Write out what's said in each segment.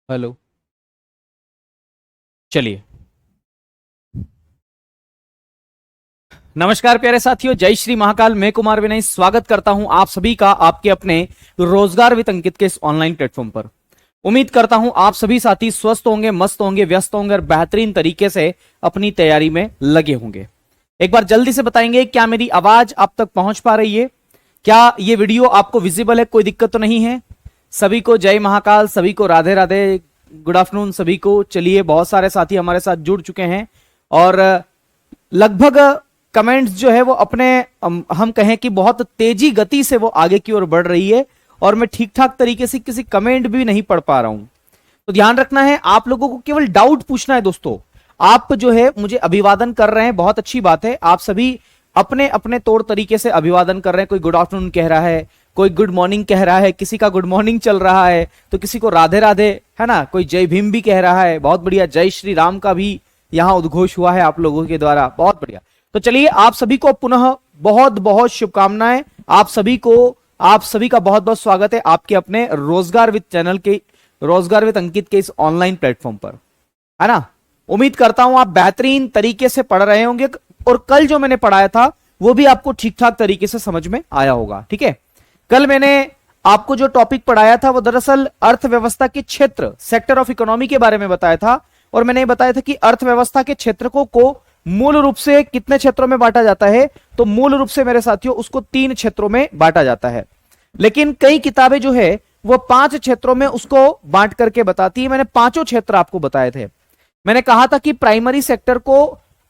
Hello. चलिए, नमस्कार प्यारे साथियों, जय श्री महाकाल। मैं कुमार विनय स्वागत करता हूं आप सभी का आपके अपने रोजगार विद अंकित के इस ऑनलाइन प्लेटफॉर्म पर। उम्मीद करता हूं आप सभी साथी स्वस्थ होंगे, मस्त होंगे, व्यस्त होंगे और बेहतरीन तरीके से अपनी तैयारी में लगे होंगे। एक बार जल्दी से बताएंगे, क्या मेरी आवाज आप तक पहुंच पा रही है? क्या ये वीडियो आपको विजिबल है? कोई दिक्कत तो नहीं है? सभी को जय महाकाल, सभी को राधे राधे, गुड आफ्टरनून सभी को। चलिए, बहुत सारे साथी हमारे साथ जुड़ चुके हैं और लगभग कमेंट्स जो है वो अपने हम कहें कि बहुत तेजी गति से वो आगे की ओर बढ़ रही है और मैं ठीक ठाक तरीके से किसी कमेंट भी नहीं पढ़ पा रहा हूं। तो ध्यान रखना है, आप लोगों को केवल डाउट पूछना है दोस्तों। आप जो है मुझे अभिवादन कर रहे हैं, बहुत अच्छी बात है। आप सभी अपने अपने तौर तरीके से अभिवादन कर रहे हैं। कोई गुड आफ्टरनून कह रहा है, कोई गुड मॉर्निंग कह रहा है, किसी का गुड मॉर्निंग चल रहा है, तो किसी को राधे राधे, है ना, कोई जय भीम भी कह रहा है। बहुत बढ़िया। जय श्री राम का भी यहां उद्घोष हुआ है आप लोगों के द्वारा, बहुत बढ़िया। तो चलिए, आप सभी को पुनः बहुत बहुत शुभकामनाएं। आप सभी का बहुत बहुत स्वागत है आपके अपने रोजगार विद चैनल के, रोजगार विद अंकित के इस ऑनलाइन प्लेटफॉर्म पर, है ना। उम्मीद करता हूं आप बेहतरीन तरीके से पढ़ रहे होंगे और कल जो मैंने पढ़ाया था वो भी आपको ठीक ठाक तरीके से समझ में आया होगा। ठीक है, कल मैंने आपको जो टॉपिक पढ़ाया था वो दरअसल अर्थव्यवस्था के क्षेत्र, सेक्टर ऑफ इकोनॉमी के बारे में बताया था। और मैंने बताया था कि अर्थव्यवस्था के क्षेत्र को मूल रूप से कितने क्षेत्रों में बांटा जाता है? तो मूल रूप से मेरे साथियों उसको 3 क्षेत्रों में बांटा जाता है, लेकिन कई किताबें जो है वो 5 क्षेत्रों में उसको बांट करके बताती है। मैंने 5 क्षेत्र आपको बताए थे। मैंने कहा था कि प्राइमरी सेक्टर को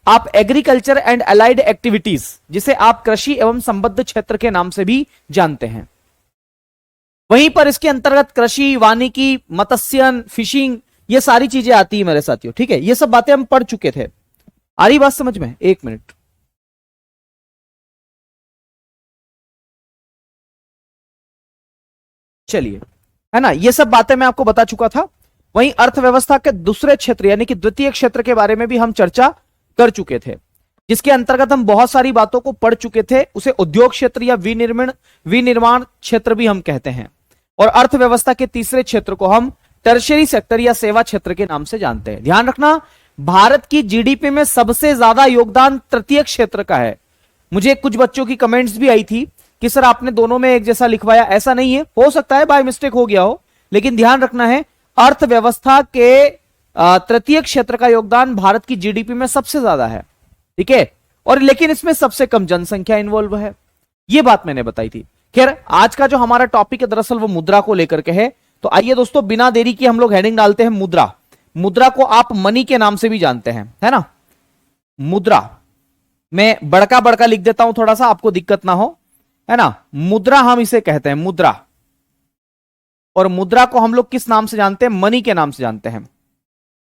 आप एग्रीकल्चर एंड अलाइड एक्टिविटीज, जिसे आप कृषि एवं संबद्ध क्षेत्र के नाम से भी जानते हैं, वहीं पर इसके अंतर्गत कृषि, वानिकी, मत्स्यन, फिशिंग, ये सारी चीजें आती है मेरे साथियों। ठीक है, ये सब बातें हम पढ़ चुके थे। आ रही बात समझ में? एक मिनट। चलिए, है ना, ये सब बातें मैं आपको बता चुका था। वहीं अर्थव्यवस्था के दूसरे क्षेत्र यानी कि द्वितीय क्षेत्र के बारे में भी हम चर्चा कर चुके थे, जिसके अंतर्गत हम बहुत सारी बातों को पढ़ चुके थे। उसे उद्योग क्षेत्र या विनिर्माण क्षेत्र भी हम कहते हैं। और अर्थव्यवस्था के तीसरे क्षेत्र को हम टर्शियरी सेक्टर या सेवा क्षेत्र के नाम से जानते हैं। ध्यान रखना, भारत की जीडीपी में सबसे ज्यादा योगदान तृतीय क्षेत्र का है। मुझे कुछ बच्चों की कमेंट्स भी आई थी कि सर आपने दोनों में एक जैसा लिखवाया। ऐसा नहीं है, हो सकता है बाय मिस्टेक हो गया हो, लेकिन ध्यान रखना है अर्थव्यवस्था के तृतीय क्षेत्र का योगदान भारत की जीडीपी में सबसे ज्यादा है। ठीक है, और लेकिन इसमें सबसे कम जनसंख्या इन्वॉल्व है, यह बात मैंने बताई थी। खैर, आज का जो हमारा टॉपिक है दरअसल वो मुद्रा को लेकर के है। तो आइए दोस्तों, बिना देरी की हम लोग हेडिंग डालते हैं मुद्रा। मुद्रा को आप मनी के नाम से भी जानते हैं, है ना। मुद्रा मैं बड़का बड़का लिख देता हूं थोड़ा सा, आपको दिक्कत ना हो, है ना। मुद्रा हम इसे कहते हैं, मुद्रा। और मुद्रा को हम लोग किस नाम से जानते हैं? मनी के नाम से जानते हैं।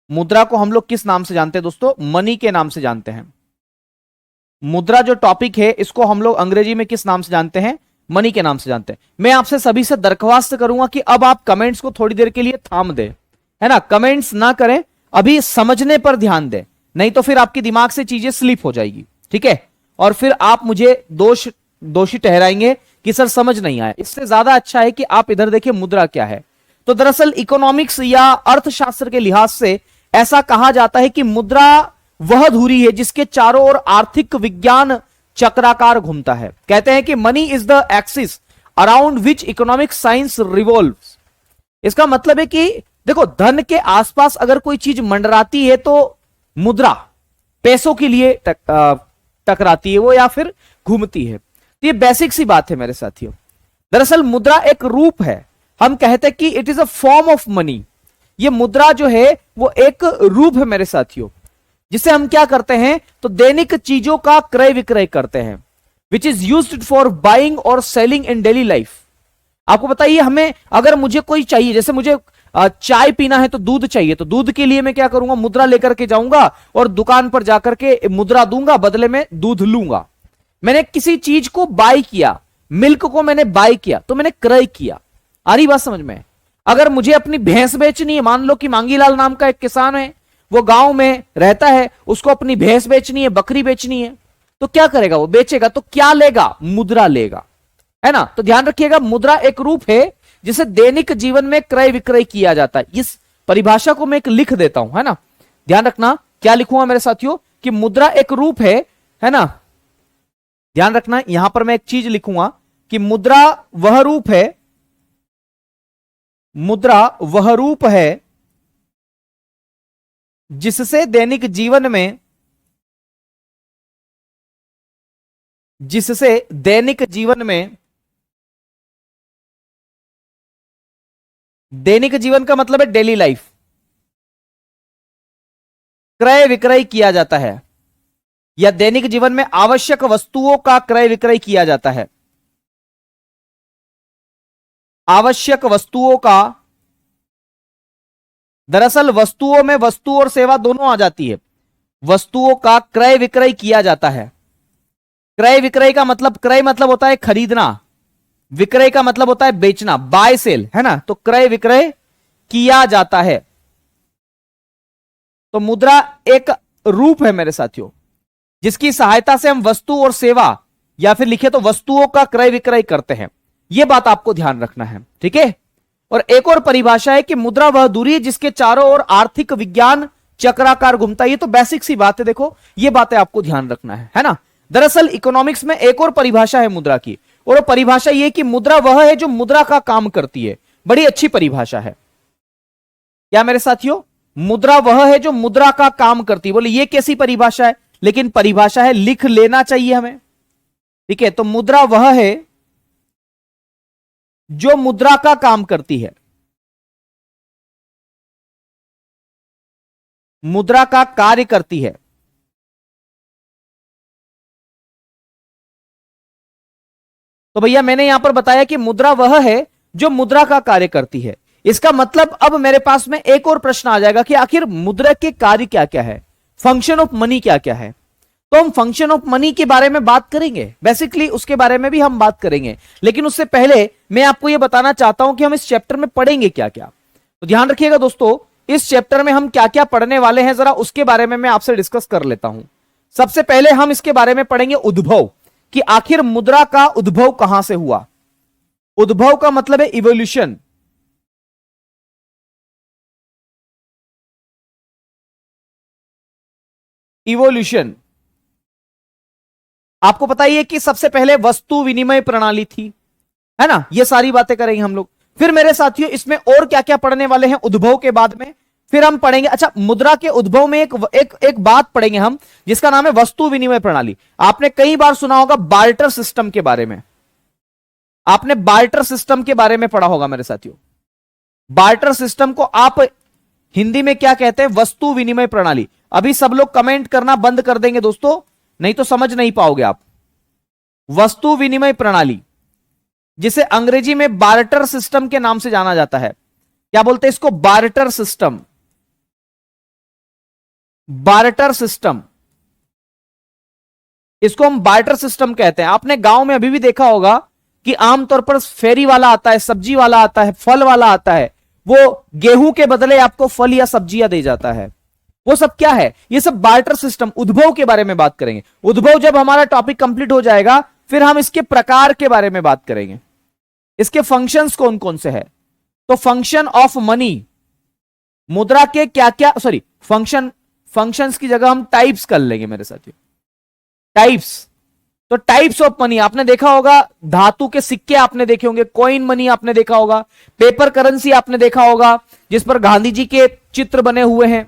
मुद्रा को हम लोग किस नाम से जानते हैं दोस्तों? मनी के नाम से जानते हैं। मुद्रा जो टॉपिक है इसको हम लोग अंग्रेजी में किस नाम से जानते हैं? मनी के नाम से जानते हैं। मैं आपसे सभी से दरख्वास्त करूंगा कि अब आप कमेंट्स को थोड़ी देर के लिए थाम दें, है ना। कमेंट्स ना करें, अभी समझने पर ध्यान दें, नहीं तो फिर आपके दिमाग से चीजें स्लिप हो जाएगी। ठीक है, और फिर आप मुझे दोषी ठहराएंगे कि सर समझ नहीं आया। इससे ज्यादा अच्छा है कि आप इधर देखिए मुद्रा क्या है। तो दरअसल इकोनॉमिक्स या अर्थशास्त्र के लिहाज से ऐसा कहा जाता है कि मुद्रा वह धुरी है जिसके चारों ओर आर्थिक विज्ञान चक्राकार घूमता है। कहते हैं कि money is the axis around which economic science revolves. इसका मतलब है कि देखो, धन के आसपास अगर कोई चीज मंडराती है तो मुद्रा पैसों के लिए टकराती है वो, या फिर घूमती है। तो ये बेसिक सी बात है मेरे साथियों। दरअसल मुद्रा एक रूप है, हम कहते हैं कि it is a form of money. ये मुद्रा जो है वो एक रूप है मेरे साथियों, जिसे हम क्या करते हैं? तो दैनिक चीजों का क्रय विक्रय करते हैं, which is used for buying और सेलिंग इन डेली लाइफ। आपको बताइए, हमें अगर मुझे कोई चाहिए, जैसे मुझे चाय पीना है तो दूध चाहिए, तो दूध के लिए मैं क्या करूंगा? मुद्रा लेकर के जाऊंगा और दुकान पर जाकर के मुद्रा दूंगा, बदले में दूध लूंगा। मैंने किसी चीज को बाय किया, मिल्क को मैंने बाय किया, तो मैंने क्रय किया। आ रही बात समझ में? अगर मुझे अपनी भैंस बेचनी है, मान लो कि मांगीलाल नाम का एक किसान है, वो गांव में रहता है, उसको अपनी भैंस बेचनी है, बकरी बेचनी है, तो क्या करेगा? वो बेचेगा तो क्या लेगा? मुद्रा लेगा, है ना। तो ध्यान रखिएगा, मुद्रा एक रूप है जिसे दैनिक जीवन में क्रय विक्रय किया जाता है। इस परिभाषा को मैं एक लिख देता हूं, है ना। ध्यान रखना क्या लिखूंगा मेरे साथियों कि मुद्रा एक रूप है ना। ध्यान रखना यहां पर मैं एक चीज लिखूंगा कि मुद्रा वह रूप है, मुद्रा वह रूप है जिससे दैनिक जीवन में, जिससे दैनिक जीवन में, दैनिक जीवन का मतलब है डेली लाइफ, क्रय विक्रय किया जाता है, या दैनिक जीवन में आवश्यक वस्तुओं का क्रय विक्रय किया जाता है। आवश्यक वस्तुओं का, दरअसल वस्तुओं में वस्तु और सेवा दोनों आ जाती है। वस्तुओं का क्रय विक्रय किया जाता है। क्रय विक्रय का मतलब, क्रय मतलब होता है खरीदना, विक्रय का मतलब होता है बेचना, बाय सेल, है ना। तो क्रय विक्रय किया जाता है। तो मुद्रा एक रूप है मेरे साथियों जिसकी सहायता से हम वस्तु और सेवा, या फिर लिखे तो वस्तुओं का क्रय विक्रय करते हैं। यह बात आपको ध्यान रखना है, ठीक है। और एक और परिभाषा है कि मुद्रा वह दूरी है जिसके चारों ओर आर्थिक विज्ञान चक्राकार घूमता है। ये तो बेसिक सी बात है, देखो ये बातें आपको ध्यान रखना है ना। दरअसल इकोनॉमिक्स में एक और परिभाषा है मुद्रा की, और वो परिभाषा ये कि मुद्रा वह है जो मुद्रा का काम करती है। बड़ी अच्छी परिभाषा है क्या मेरे साथियों, मुद्रा वह है जो मुद्रा का काम करती है। बोले ये कैसी परिभाषा है, लेकिन परिभाषा है, लिख लेना चाहिए हमें, ठीक है। तो मुद्रा वह है जो मुद्रा का काम करती है, मुद्रा का कार्य करती है। तो भैया मैंने यहां पर बताया कि मुद्रा वह है जो मुद्रा का कार्य करती है। इसका मतलब अब मेरे पास में एक और प्रश्न आ जाएगा कि आखिर मुद्रा के कार्य क्या क्या है, फंक्शन ऑफ मनी क्या क्या है। तो हम फंक्शन ऑफ मनी के बारे में बात करेंगे, बेसिकली उसके बारे में भी हम बात करेंगे, लेकिन उससे पहले मैं आपको यह बताना चाहता हूं कि हम इस चैप्टर में पढ़ेंगे क्या क्या। तो ध्यान रखिएगा दोस्तों, इस चैप्टर में हम क्या क्या पढ़ने वाले हैं जरा उसके बारे में मैं आपसे डिस्कस कर लेता हूं। सबसे पहले हम इसके बारे में पढ़ेंगे उद्भव, कि आखिर मुद्रा का उद्भव कहां से हुआ। उद्भव का मतलब है इवोल्यूशन। इवोल्यूशन, आपको पता ही है कि सबसे पहले वस्तु विनिमय प्रणाली थी, है ना। ये सारी बातें करेंगे हम लोग। फिर मेरे साथियों इसमें और क्या क्या पढ़ने वाले हैं उद्भव के बाद में, फिर हम पढ़ेंगे, अच्छा मुद्रा के उद्भव में एक बात पढ़ेंगे हम जिसका नाम है वस्तु विनिमय प्रणाली। आपने कई बार सुना होगा बार्टर सिस्टम के बारे में, आपने बार्टर सिस्टम के बारे में पढ़ा होगा मेरे साथियों। बार्टर सिस्टम को आप हिंदी में क्या कहते हैं, वस्तु विनिमय प्रणाली। अभी सब लोग कमेंट करना बंद कर देंगे दोस्तों, नहीं तो समझ नहीं पाओगे आप। वस्तु विनिमय प्रणाली जिसे अंग्रेजी में बार्टर सिस्टम के नाम से जाना जाता है। क्या बोलते हैं इसको, बार्टर सिस्टम। बार्टर सिस्टम, इसको हम बार्टर सिस्टम कहते हैं। आपने गांव में अभी भी देखा होगा कि आमतौर पर फेरी वाला आता है, सब्जी वाला आता है, फल वाला आता है, वो गेहूं के बदले आपको फल या सब्जियां दे जाता है। वो सब क्या है, ये सब बार्टर सिस्टम। उद्भव के बारे में बात करेंगे। उद्भव जब हमारा टॉपिक कंप्लीट हो जाएगा फिर हम इसके प्रकार के बारे में बात करेंगे, इसके फंक्शंस कौन कौन से हैं। तो फंक्शन ऑफ मनी, मुद्रा के क्या क्या, सॉरी फंक्शंस की जगह हम टाइप्स कर लेंगे मेरे साथियों, टाइप्स। तो टाइप्स ऑफ मनी आपने देखा होगा, धातु के सिक्के आपने देखे होंगे, कॉइन मनी आपने देखा होगा, पेपर करेंसी आपने देखा होगा जिस पर गांधी जी के चित्र बने हुए हैं।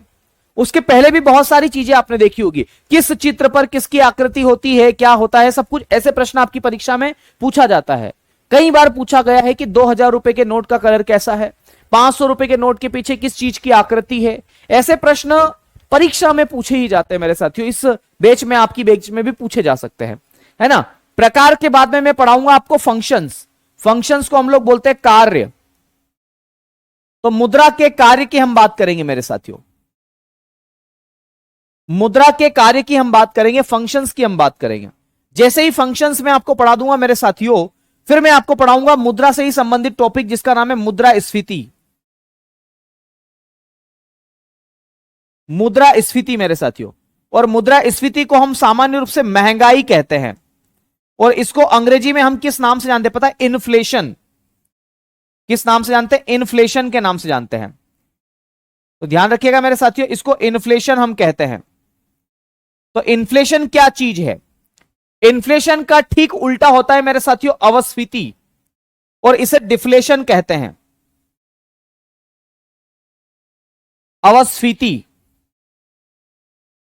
उसके पहले भी बहुत सारी चीजें आपने देखी होगी, किस चित्र पर किसकी आकृति होती है, क्या होता है, सब कुछ ऐसे प्रश्न आपकी परीक्षा में पूछा जाता है। कई बार पूछा गया है कि 2000 रुपए के नोट का कलर कैसा है, 500 रुपए के नोट के पीछे किस चीज की आकृति है। ऐसे प्रश्न परीक्षा में पूछे ही जाते हैं मेरे साथियों। इस बैच में, आपकी बैच में भी पूछे जा सकते हैं, है ना। प्रकार के बाद में मैं पढ़ाऊंगा आपको फंक्शंस। फंक्शंस को हम लोग बोलते हैं कार्य। तो मुद्रा के कार्य की हम बात करेंगे मेरे साथियों, मुद्रा के कार्य की हम बात करेंगे, फंक्शंस की हम बात करेंगे। जैसे ही फंक्शंस में आपको पढ़ा दूंगा मेरे साथियों, फिर मैं आपको पढ़ाऊंगा मुद्रा से ही संबंधित टॉपिक जिसका नाम है मुद्रास्फीति। मुद्रास्फीति मेरे साथियों, और मुद्रास्फीति को हम सामान्य रूप से महंगाई कहते हैं, और इसको अंग्रेजी में हम किस नाम से जानते हैं पता है, इन्फ्लेशन। किस नाम से जानते हैं, इन्फ्लेशन के नाम से जानते हैं। तो ध्यान रखिएगा मेरे साथियों, इसको इन्फ्लेशन हम कहते हैं। तो इन्फ्लेशन क्या चीज है? इन्फ्लेशन का ठीक उल्टा होता है मेरे साथियों अवस्फीति, और इसे डिफ्लेशन कहते हैं। अवस्फीति,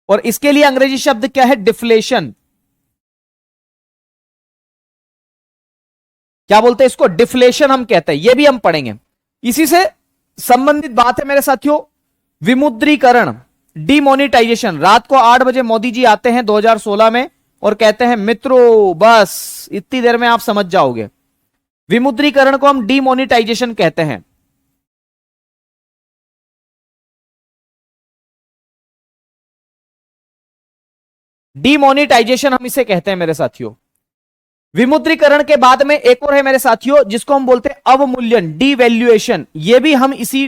और इसके लिए अंग्रेजी शब्द क्या है? डिफ्लेशन। क्या बोलते हैं इसको? डिफ्लेशन हम कहते हैं, यह भी हम पढ़ेंगे। इसी से संबंधित बात है मेरे साथियों विमुद्रीकरण, डिमोनिटाइजेशन। रात को 8 बजे मोदी जी आते हैं 2016 में और कहते हैं मित्रों बस इतनी देर में आप समझ जाओगे। विमुद्रीकरण को हम डिमोनिटाइजेशन कहते हैं। डिमोनिटाइजेशन हम इसे कहते हैं मेरे साथियों। विमुद्रीकरण के बाद में एक और है मेरे साथियों जिसको हम बोलते हैं अवमूल्यन, डिवैल्यूएशन। यह भी हम इसी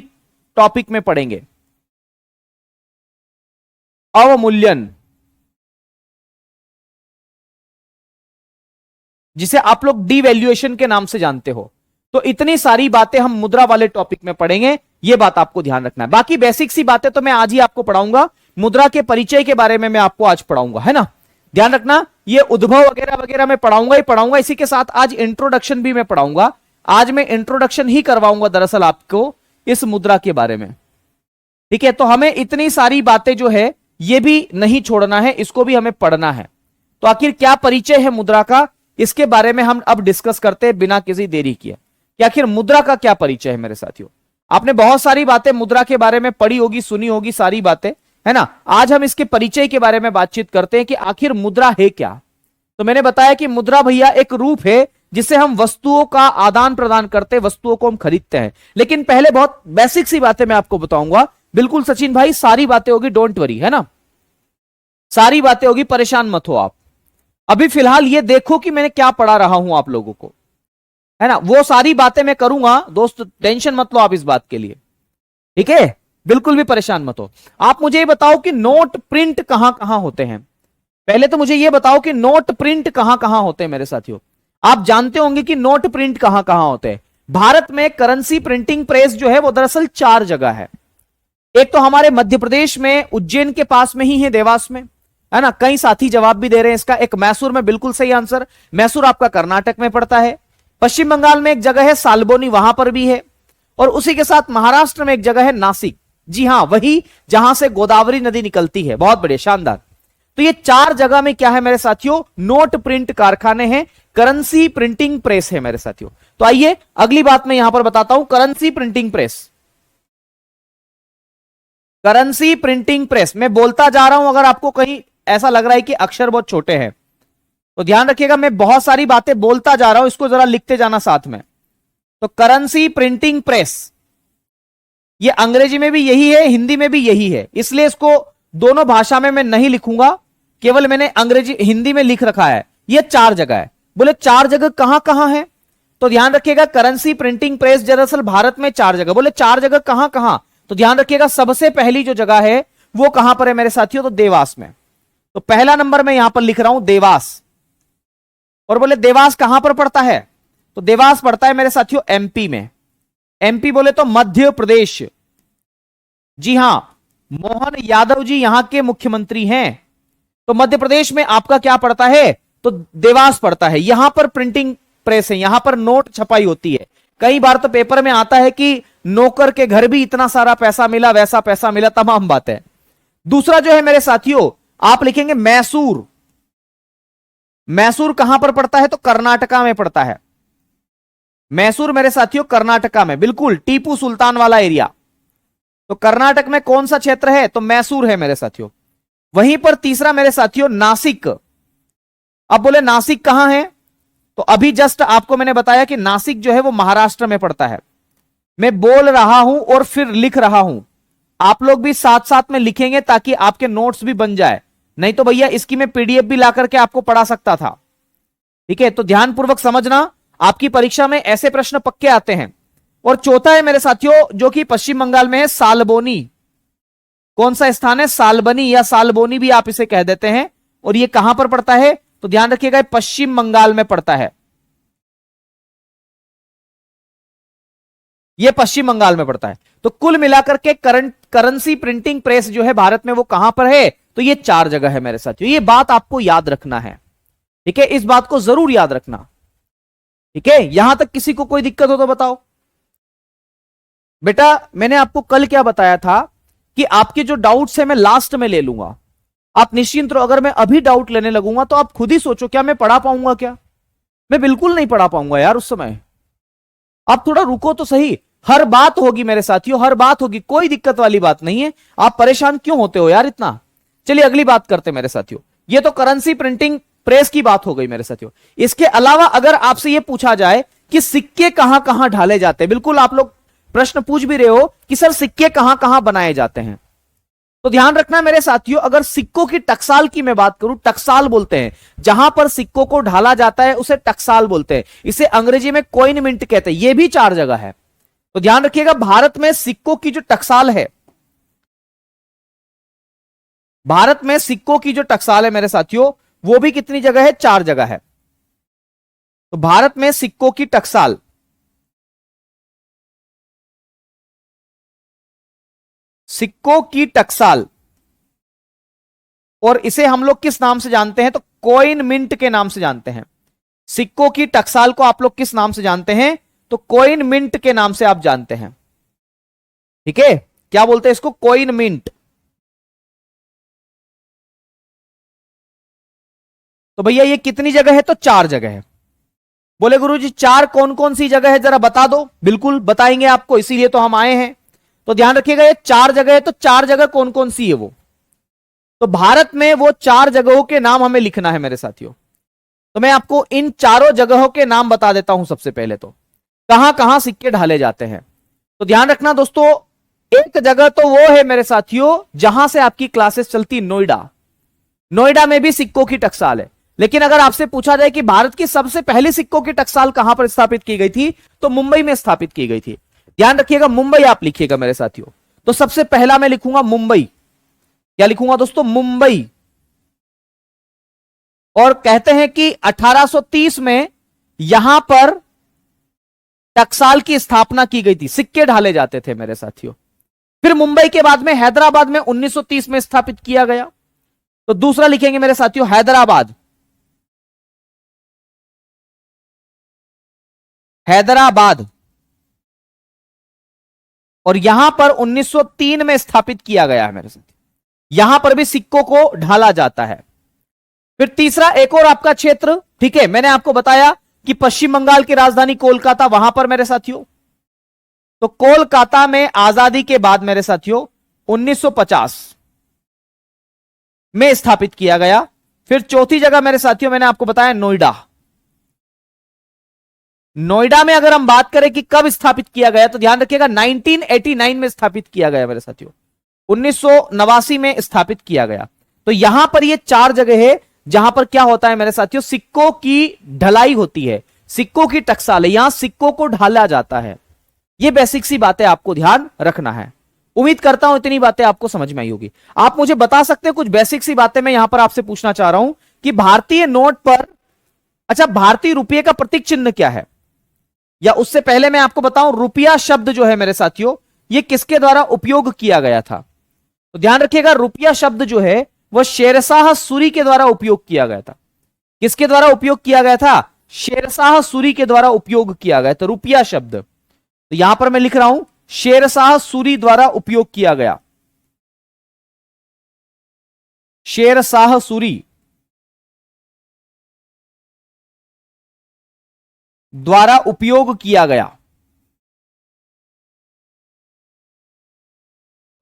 टॉपिक में पढ़ेंगे। अवमूल्यन, जिसे आप लोग डिवैल्यूएशन के नाम से जानते हो। तो इतनी सारी बातें हम मुद्रा वाले टॉपिक में पढ़ेंगे, यह बात आपको ध्यान रखना है। बाकी बेसिक सी बातें तो मैं आज ही आपको पढ़ाऊंगा। मुद्रा के परिचय के बारे में मैं आपको आज पढ़ाऊंगा, है ना? ध्यान रखना, ये उद्भव वगैरह वगैरह मैं पढ़ाऊंगा ही पढ़ाऊंगा। इसी के साथ आज इंट्रोडक्शन भी मैं पढ़ाऊंगा। आज मैं इंट्रोडक्शन ही करवाऊंगा दरअसल आपको इस मुद्रा के बारे में, ठीक है? तो हमें इतनी सारी बातें जो है ये भी नहीं छोड़ना है, इसको भी हमें पढ़ना है। तो आखिर क्या परिचय है मुद्रा का, इसके बारे में हम अब डिस्कस करते हैं बिना किसी देरी किए कि आखिर मुद्रा का क्या परिचय है मेरे साथियों। आपने बहुत सारी बातें मुद्रा के बारे में पढ़ी होगी, सुनी होगी, सारी बातें, है ना? आज हम इसके परिचय के बारे में बातचीत करते हैं कि आखिर मुद्रा है क्या। तो मैंने बताया कि मुद्रा भैया एक रूप है जिससे हम वस्तुओं का आदान प्रदान करते हैं, वस्तुओं को हम खरीदते हैं। लेकिन पहले बहुत बेसिक सी बातें मैं आपको बताऊंगा। बिल्कुल सचिन भाई, सारी बातें होगी, डोंट वरी, है ना? सारी बातें होगी, परेशान मत हो आप। अभी फिलहाल ये देखो कि मैंने क्या पढ़ा रहा हूं आप लोगों को, है ना? वो सारी बातें मैं करूंगा दोस्त, टेंशन मत लो आप इस बात के लिए, ठीक है? बिल्कुल भी परेशान मत हो। आप मुझे ये बताओ कि नोट प्रिंट कहां कहां होते हैं। पहले तो मुझे ये बताओ कि नोट प्रिंट कहां कहां होते हैं मेरे साथियों। आप जानते होंगे कि नोट प्रिंट कहां कहां होते हैं। भारत में करेंसी प्रिंटिंग प्रेस जो है वो दरअसल 4 जगह है। एक तो हमारे मध्य प्रदेश में उज्जैन के पास में ही है, देवास में, है ना? कई साथी जवाब भी दे रहे हैं इसका। एक मैसूर में, बिल्कुल सही आंसर, मैसूर आपका कर्नाटक में पड़ता है। पश्चिम बंगाल में एक जगह है सालबोनी, वहां पर भी है। और उसी के साथ महाराष्ट्र में एक जगह है नासिक, जी हां, वही जहां से गोदावरी नदी निकलती है। बहुत बढ़िया, शानदार। तो ये 4 जगह में क्या है मेरे साथियों? नोट प्रिंट कारखाने हैं, करेंसी प्रिंटिंग प्रेस है मेरे साथियों। तो आइए अगली बात मैं यहां पर बताता हूं। Currency printing press, currency printing press मैं बोलता जा रहा हूं, अगर आपको कहीं ऐसा लग रहा है कि अक्षर बहुत छोटे हैं तो ध्यान रखिएगा, मैं बहुत सारी बातें बोलता जा रहा हूं, इसको जरा लिखते जाना साथ में। तो करेंसी प्रिंटिंग प्रेस, ये अंग्रेजी में भी यही है, हिंदी में भी यही है, इसलिए इसको दोनों भाषा में मैं नहीं लिखूंगा, केवल मैंने अंग्रेजी हिंदी में लिख रखा है। ये 4 जगह है। बोले 4 जगह कहां कहां है? तो ध्यान रखिएगा, करेंसी प्रिंटिंग प्रेस दरअसल भारत में 4 जगह। बोले 4 जगह कहां कहां? तो ध्यान रखिएगा, सबसे पहली जो जगह है वो कहां पर है मेरे साथियों? तो देवास में। तो पहला नंबर मैं यहां पर लिख रहा हूं देवास। और बोले देवास कहां पर पड़ता है? तो देवास पड़ता है मेरे साथियों एमपी में। एमपी बोले तो मध्य प्रदेश, जी हां, मोहन यादव जी यहां के मुख्यमंत्री हैं। तो मध्य प्रदेश में आपका क्या पड़ता है? तो देवास पड़ता है। यहां पर प्रिंटिंग प्रेस है, यहां पर नोट छपाई होती है। कई बार तो पेपर में आता है कि नौकर के घर भी इतना सारा पैसा मिला, वैसा पैसा मिला, तमाम बात है। दूसरा जो है मेरे साथियों, आप लिखेंगे मैसूर। मैसूर कहां पर पड़ता है? तो कर्नाटका में पड़ता है। मैसूर मेरे साथियों कर्नाटका में, बिल्कुल टीपू सुल्तान वाला एरिया। तो कर्नाटक में कौन सा क्षेत्र है? तो मैसूर है मेरे साथियों। वहीं पर तीसरा मेरे साथियों नासिक। अब बोले नासिक कहां है? तो अभी जस्ट आपको मैंने बताया कि नासिक जो है वो महाराष्ट्र में पड़ता है। मैं बोल रहा हूं और फिर लिख रहा हूं, आप लोग भी साथ साथ में लिखेंगे ताकि आपके नोट्स भी बन जाए। नहीं तो भैया इसकी मैं पीडीएफ भी ला करके आपको पढ़ा सकता था, ठीक है? तो ध्यानपूर्वक समझना, आपकी परीक्षा में ऐसे प्रश्न पक्के आते हैं। और चौथा है मेरे साथियों जो कि पश्चिम बंगाल में है, सालबोनी। कौन सा स्थान है? सालबनी या सालबोनी भी आप इसे कह देते हैं। और ये कहां पर पड़ता है? तो ध्यान रखिएगा, पश्चिम बंगाल में पड़ता है। ये पश्चिम बंगाल में पड़ता है। तो कुल मिलाकर के करंट करेंसी प्रिंटिंग प्रेस जो है भारत में वो कहां पर है, तो ये 4 जगह है मेरे साथियों। ये बात आपको याद रखना है, ठीक है, इस बात को जरूर याद रखना, ठीक है। यहां तक किसी को कोई दिक्कत हो तो बताओ। बेटा मैंने आपको कल क्या बताया था कि आपके जो डाउट्स है मैं लास्ट में ले लूंगा, आप निश्चिंत रहो। अगर मैं अभी डाउट लेने लगूंगा तो आप खुद ही सोचो क्या मैं पढ़ा पाऊंगा, क्या मैं बिल्कुल नहीं पढ़ा पाऊंगा यार उस समय। आप थोड़ा रुको तो सही, हर बात होगी मेरे साथियों, हर बात होगी, कोई दिक्कत वाली बात नहीं है। आप परेशान क्यों होते हो यार इतना। चलिए अगली बात करते हैं मेरे साथियों। ये तो करेंसी प्रिंटिंग प्रेस की बात हो गई मेरे साथियों। इसके अलावा अगर आपसे यह पूछा जाए कि सिक्के कहां कहां ढाले जाते हैं, बिल्कुल आप लोग प्रश्न पूछ भी रहे हो कि सर सिक्के कहां कहां बनाए जाते हैं, तो ध्यान रखना मेरे साथियों, अगर सिक्कों की टकसाल की मैं बात करूं, टकसाल बोलते हैं जहां पर सिक्कों को ढाला जाता है उसे टकसाल बोलते हैं। इसे अंग्रेजी में कॉइन मिंट कहते हैं। यह भी 4 जगह है, तो ध्यान रखिएगा भारत में सिक्कों की जो टकसाल है, भारत में सिक्कों की जो टकसाल है मेरे साथियों वो भी कितनी जगह है, 4 जगह है। तो भारत में सिक्कों की टकसाल, सिक्कों की टकसाल, और इसे हम लोग किस नाम से जानते हैं, तो कॉइन मिंट के नाम से जानते हैं। सिक्कों की टकसाल को आप लोग किस नाम से जानते हैं, तो कॉइन मिंट के नाम से आप जानते हैं, ठीक है। क्या बोलते हैं इसको, कॉइन मिंट। तो भैया ये कितनी जगह है, तो 4 जगह है। बोले गुरुजी 4 कौन कौन सी जगह है जरा बता दो। बिल्कुल बताएंगे आपको, इसीलिए तो हम आए हैं। तो ध्यान रखिएगा ये 4 जगह है, तो 4 जगह कौन कौन सी है वो, तो भारत में वो 4 जगहों के नाम हमें लिखना है मेरे साथियों। तो मैं आपको इन चारों जगहों के नाम बता देता हूं। सबसे पहले तो कहां कहां सिक्के ढाले जाते हैं, तो ध्यान रखना दोस्तों, एक जगह तो वो है मेरे साथियों जहां से आपकी क्लासेस चलती, नोएडा। नोएडा में भी सिक्कों की टकसाल है। लेकिन अगर आपसे पूछा जाए कि भारत की सबसे पहली सिक्कों की टकसाल कहां पर स्थापित की गई थी, तो मुंबई में स्थापित की गई थी। ध्यान रखिएगा मुंबई आप लिखिएगा मेरे साथियों। तो सबसे पहला मैं लिखूंगा मुंबई। क्या लिखूंगा दोस्तों, मुंबई। और कहते हैं कि 1830 में यहां पर टकसाल की स्थापना की गई थी, सिक्के ढाले जाते थे मेरे साथियों। फिर मुंबई के बाद में हैदराबाद में 1930 में स्थापित किया गया। तो दूसरा लिखेंगे मेरे साथियों हैदराबाद। हैदराबाद, और यहां पर 1903 में स्थापित किया गया है मेरे साथियों। यहां पर भी सिक्कों को ढाला जाता है। फिर तीसरा एक और आपका क्षेत्र, ठीक है, मैंने आपको बताया कि पश्चिम बंगाल की राजधानी कोलकाता, वहां पर मेरे साथियों, तो कोलकाता में आजादी के बाद मेरे साथियों 1950 में स्थापित किया गया। फिर चौथी जगह मेरे साथियों मैंने आपको बताया नोएडा। नोएडा में अगर हम बात करें कि कब स्थापित किया गया, तो ध्यान रखिएगा 1989 में स्थापित किया गया मेरे साथियों, 1989 में स्थापित किया गया। तो यहां पर ये 4 जगह है जहां पर क्या होता है मेरे साथियों, सिक्कों की ढलाई होती है, सिक्कों की टकसाल है, यहां सिक्कों को ढाला जाता है। ये बेसिक सी बातें आपको ध्यान रखना है। उम्मीद करता हूं इतनी बातें आपको समझ में आई होगी। आप मुझे बता सकते हैं कुछ बेसिक सी बातें मैं यहां पर आपसे पूछना चाह रहा हूं कि भारतीय नोट पर, अच्छा भारतीय रुपये का प्रतीक चिन्ह क्या है, या उससे पहले मैं आपको बताऊं रुपया शब्द जो है मेरे साथियों ये किसके द्वारा उपयोग किया गया था। तो ध्यान रखिएगा रुपया शब्द जो है वह शेरशाह सूरी के द्वारा उपयोग किया गया था। किसके द्वारा उपयोग किया गया था, शेरशाह सूरी के द्वारा उपयोग किया गया था रुपया शब्द। तो यहां पर मैं लिख रहा हूं शेरशाह सूरी द्वारा उपयोग किया गया, शेरशाह सूरी द्वारा उपयोग किया गया।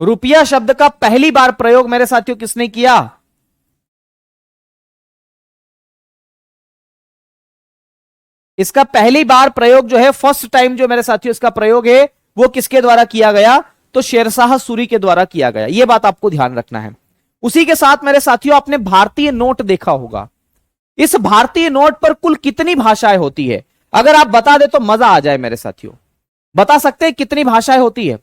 रुपया शब्द का पहली बार प्रयोग मेरे साथियों किसने किया, इसका पहली बार प्रयोग जो है, फर्स्ट टाइम जो मेरे साथियों इसका प्रयोग है वो किसके द्वारा किया गया, तो शेरशाह सूरी के द्वारा किया गया। यह बात आपको ध्यान रखना है। उसी के साथ मेरे साथियों आपने भारतीय नोट देखा होगा। इस भारतीय नोट पर कुल कितनी भाषाएं होती है, अगर आप बता दे तो मजा आ जाए मेरे साथियों। बता सकते हैं कितनी भाषाएं होती है,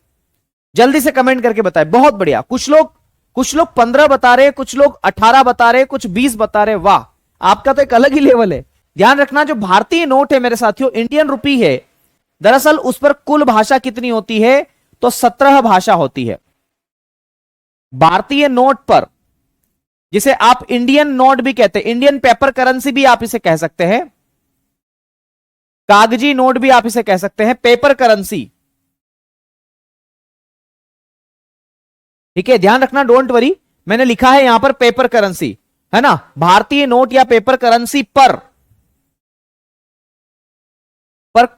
जल्दी से कमेंट करके बताएं। बहुत बढ़िया, कुछ लोग 15 बता रहे, कुछ लोग 18 बता रहे, कुछ 20 बता रहे। वाह, आपका तो एक अलग ही लेवल है। ध्यान रखना जो भारतीय नोट है मेरे साथियों, इंडियन रुपी है, दरअसल उस पर कुल भाषा कितनी होती है? तो 17 भाषा होती है। भारतीय नोट पर, जिसे आप इंडियन नोट भी कहते हैं, इंडियन पेपर करेंसी भी आप इसे कह सकते हैं, कागजी नोट भी आप इसे कह सकते हैं, पेपर करेंसी। ठीक है, ध्यान रखना, डोंट वरी, मैंने लिखा है यहां पर पेपर करेंसी, है ना। भारतीय नोट या पेपर करेंसी पर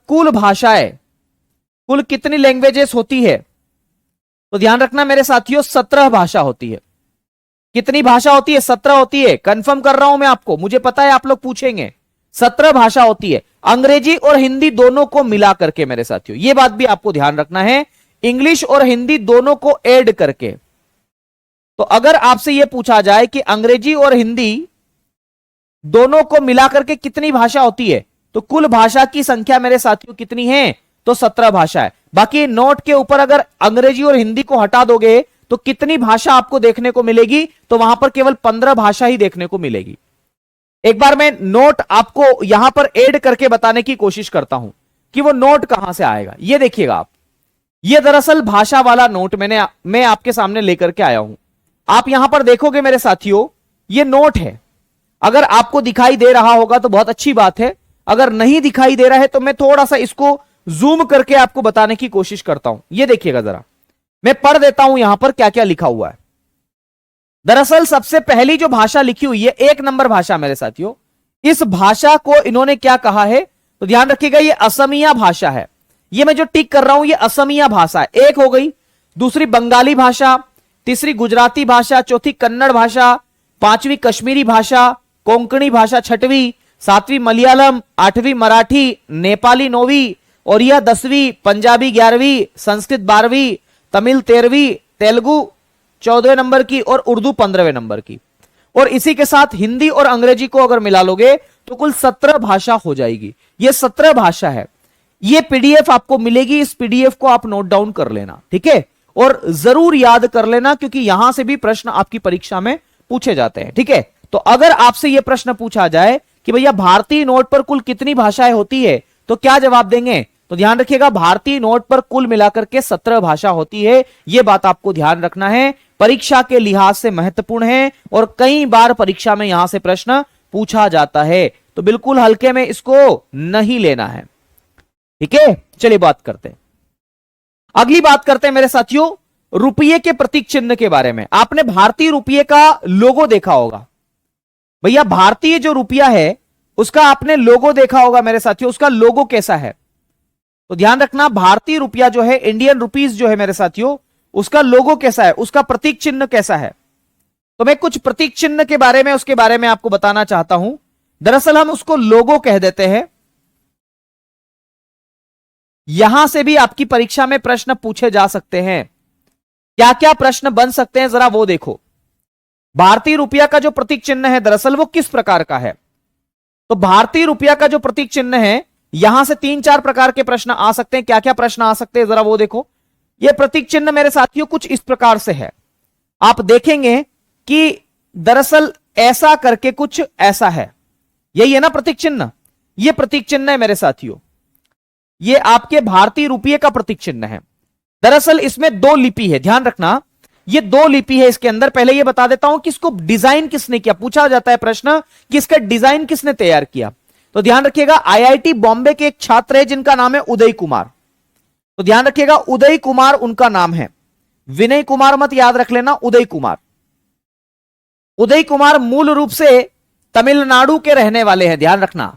कुल भाषाएं, कुल कितनी लैंग्वेजेस होती है? तो ध्यान रखना मेरे साथियों, 17 भाषा होती है। कितनी भाषा होती है? 17 होती है। कंफर्म कर रहा हूं मैं आपको, मुझे पता है आप लोग पूछेंगे। 17 भाषा होती है, अंग्रेजी और हिंदी दोनों को मिला करके मेरे साथियों, यह बात भी आपको ध्यान रखना है, इंग्लिश और हिंदी दोनों को ऐड करके। तो अगर आपसे यह पूछा जाए कि अंग्रेजी और हिंदी दोनों को मिलाकर के कितनी भाषा होती है, तो कुल भाषा की संख्या मेरे साथियों कितनी है? तो 17 भाषा है। बाकी नोट के ऊपर अगर अंग्रेजी और हिंदी को हटा दोगे तो कितनी भाषा आपको देखने को मिलेगी? तो वहां पर केवल 15 भाषा ही देखने को मिलेगी। एक बार मैं नोट आपको यहां पर ऐड करके बताने की कोशिश करता हूं कि वो नोट कहां से आएगा। ये देखिएगा आप, ये दरअसल भाषा वाला नोट मैं आपके सामने लेकर के आया हूं। आप यहां पर देखोगे मेरे साथियों, ये नोट है। अगर आपको दिखाई दे रहा होगा तो बहुत अच्छी बात है, अगर नहीं दिखाई दे रहा है तो मैं थोड़ा सा इसको जूम करके आपको बताने की कोशिश करता हूं। ये देखिएगा जरा, मैं पढ़ देता हूं यहां पर क्या क्या लिखा हुआ है। दरअसल सबसे पहली जो भाषा लिखी हुई है, 1 नंबर भाषा मेरे साथियों, इस भाषा को इन्होंने क्या कहा है? तो ध्यान रखिएगा, ये असमिया भाषा है। ये मैं जो टिक कर रहा हूं, ये असमिया भाषा है, एक हो गई। दूसरी बंगाली भाषा, तीसरी गुजराती भाषा, चौथी कन्नड़ भाषा, पांचवी कश्मीरी भाषा, कोंकणी भाषा छठवीं, 7वीं मलयालम, 8वीं मराठी, नेपाली 9वीं, ओरिया 10वीं, पंजाबी 11वीं, संस्कृत 12वीं, तमिल 13वीं, तेलुगु 14वें नंबर की और उर्दू 15वें नंबर की। और इसी के साथ हिंदी और अंग्रेजी को अगर मिला लोगे तो कुल 17 भाषा हो जाएगी। ये 17 भाषा है। ये पीडीएफ आपको मिलेगी, इस पीडीएफ को आप नोट डाउन कर लेना, ठीक है, और जरूर याद कर लेना, क्योंकि यहां से भी प्रश्न आपकी परीक्षा में पूछे जाते हैं, ठीक है। तो अगर आपसे यह प्रश्न पूछा जाए कि भैया भारतीय नोट पर कुल कितनी भाषाएं होती है, तो क्या जवाब देंगे? तो ध्यान रखिएगा, भारतीय नोट पर कुल मिलाकर के 17 भाषा होती है। यह बात आपको ध्यान रखना है, परीक्षा के लिहाज से महत्वपूर्ण है और कई बार परीक्षा में यहां से प्रश्न पूछा जाता है, तो बिल्कुल हल्के में इसको नहीं लेना है, ठीक है। चलिए बात करते हैं, अगली बात करते हैं मेरे साथियों रुपये के प्रतीक चिन्ह के बारे में। आपने भारतीय रुपये का लोगो देखा होगा, भैया भारतीय जो रुपया है उसका आपने लोगो देखा होगा मेरे साथियों, उसका लोगो कैसा है? तो ध्यान रखना, भारतीय रुपया जो है, इंडियन रुपीस जो है मेरे साथियों, उसका लोगो कैसा है, उसका प्रतीक चिन्ह कैसा है? तो मैं कुछ प्रतीक चिन्ह के बारे में, उसके बारे में आपको बताना चाहता हूं। दरअसल हम उसको लोगो कह देते हैं। यहां से भी आपकी परीक्षा में प्रश्न पूछे जा सकते हैं। क्या क्या प्रश्न बन सकते हैं जरा वो देखो। भारतीय रुपया का जो प्रतीक चिन्ह है दरअसल वो किस प्रकार का है? तो भारतीय रुपया का जो प्रतीक चिन्ह है, यहां से 3-4 प्रकार के प्रश्न आ सकते हैं। क्या क्या प्रश्न आ सकते हैं जरा वो देखो। यह प्रतीक चिन्ह मेरे साथियों कुछ इस प्रकार से है, आप देखेंगे कि दरअसल ऐसा करके कुछ ऐसा है, यही है ना प्रतीक चिन्ह। यह प्रतीक चिन्ह है मेरे साथियों, यह आपके भारतीय रुपये का प्रतीक चिन्ह है। दरअसल इसमें 2 लिपि है, ध्यान रखना, ये 2 लिपि है इसके अंदर। पहले यह बता देता हूं कि इसको डिजाइन किसने किया, पूछा जाता है प्रश्न कि इसका डिजाइन किसने तैयार किया। तो ध्यान रखिएगा, आईआईटी बॉम्बे के एक छात्र है जिनका नाम है उदय कुमार। तो ध्यान रखिएगा, उदय कुमार उनका नाम है, विनय कुमार मत याद रख लेना, उदय कुमार। उदय कुमार मूल रूप से तमिलनाडु के रहने वाले हैं, ध्यान रखना।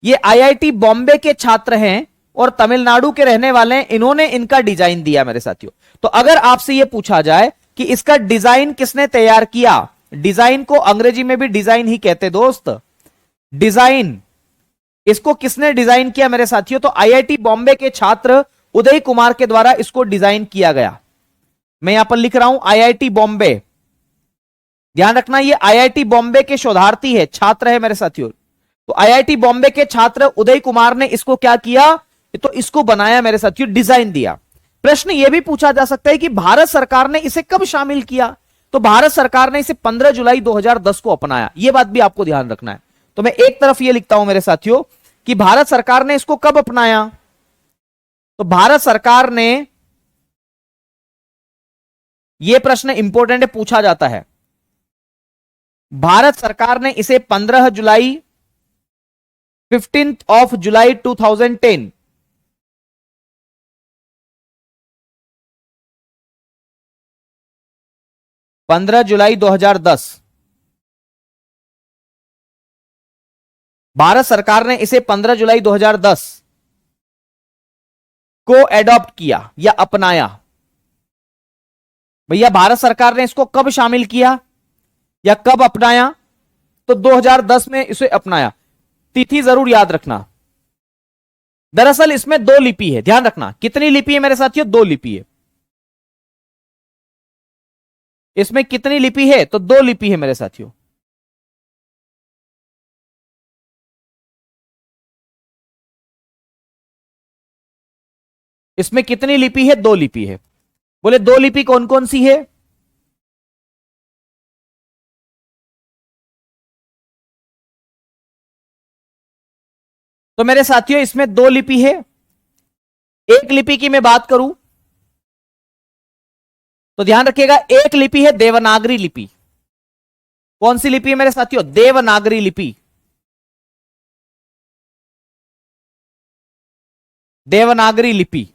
ये आईआईटी बॉम्बे के छात्र हैं और तमिलनाडु के रहने वाले हैं, इन्होंने इनका डिजाइन दिया मेरे साथियों। तो अगर आपसे यह पूछा जाए कि इसका डिजाइन किसने तैयार किया, डिजाइन को अंग्रेजी में भी डिजाइन ही कहते दोस्त, डिजाइन, इसको किसने डिजाइन किया मेरे साथियों? तो आईआईटी बॉम्बे के छात्र उदय कुमार के द्वारा इसको डिजाइन किया गया। मैं यहां पर लिख रहा हूं आईआईटी बॉम्बे, ध्यान रखना, ये आईआईटी बॉम्बे के शोधार्थी है, छात्र है मेरे साथियों। तो आईआईटी बॉम्बे के छात्र उदय कुमार ने इसको क्या किया, तो इसको बनाया मेरे साथियों, डिजाइन दिया। प्रश्न यह भी पूछा जा सकता है कि भारत सरकार ने इसे कब शामिल किया? तो भारत सरकार ने इसे 15 जुलाई 2010 को अपनाया, यह बात भी आपको ध्यान रखना है। तो मैं एक तरफ यह लिखता हूं मेरे साथियों कि भारत सरकार ने इसको कब अपनाया, तो भारत सरकार ने, यह प्रश्न इंपॉर्टेंट है, पूछा जाता है, भारत सरकार ने इसे 15 जुलाई 15th of जुलाई 2010 15 जुलाई 2010 भारत सरकार ने इसे 15 जुलाई 2010 को एडॉप्ट किया या अपनाया। भैया भारत सरकार ने इसको कब शामिल किया या कब अपनाया? तो 2010 में इसे अपनाया। तिथि जरूर याद रखना। दरअसल इसमें दो लिपि है, ध्यान रखना। कितनी लिपि है मेरे साथियों? दो लिपि है। इसमें कितनी लिपि है? तो दो लिपि है मेरे साथियों। इसमें कितनी लिपि है? दो लिपि है। बोले दो लिपि कौन कौन सी है? तो मेरे साथियों इसमें दो लिपि है। एक लिपि की मैं बात करूं तो ध्यान रखिएगा, एक लिपि है देवनागरी लिपि। कौन सी लिपि है मेरे साथियों? देवनागरी लिपि। देवनागरी लिपि।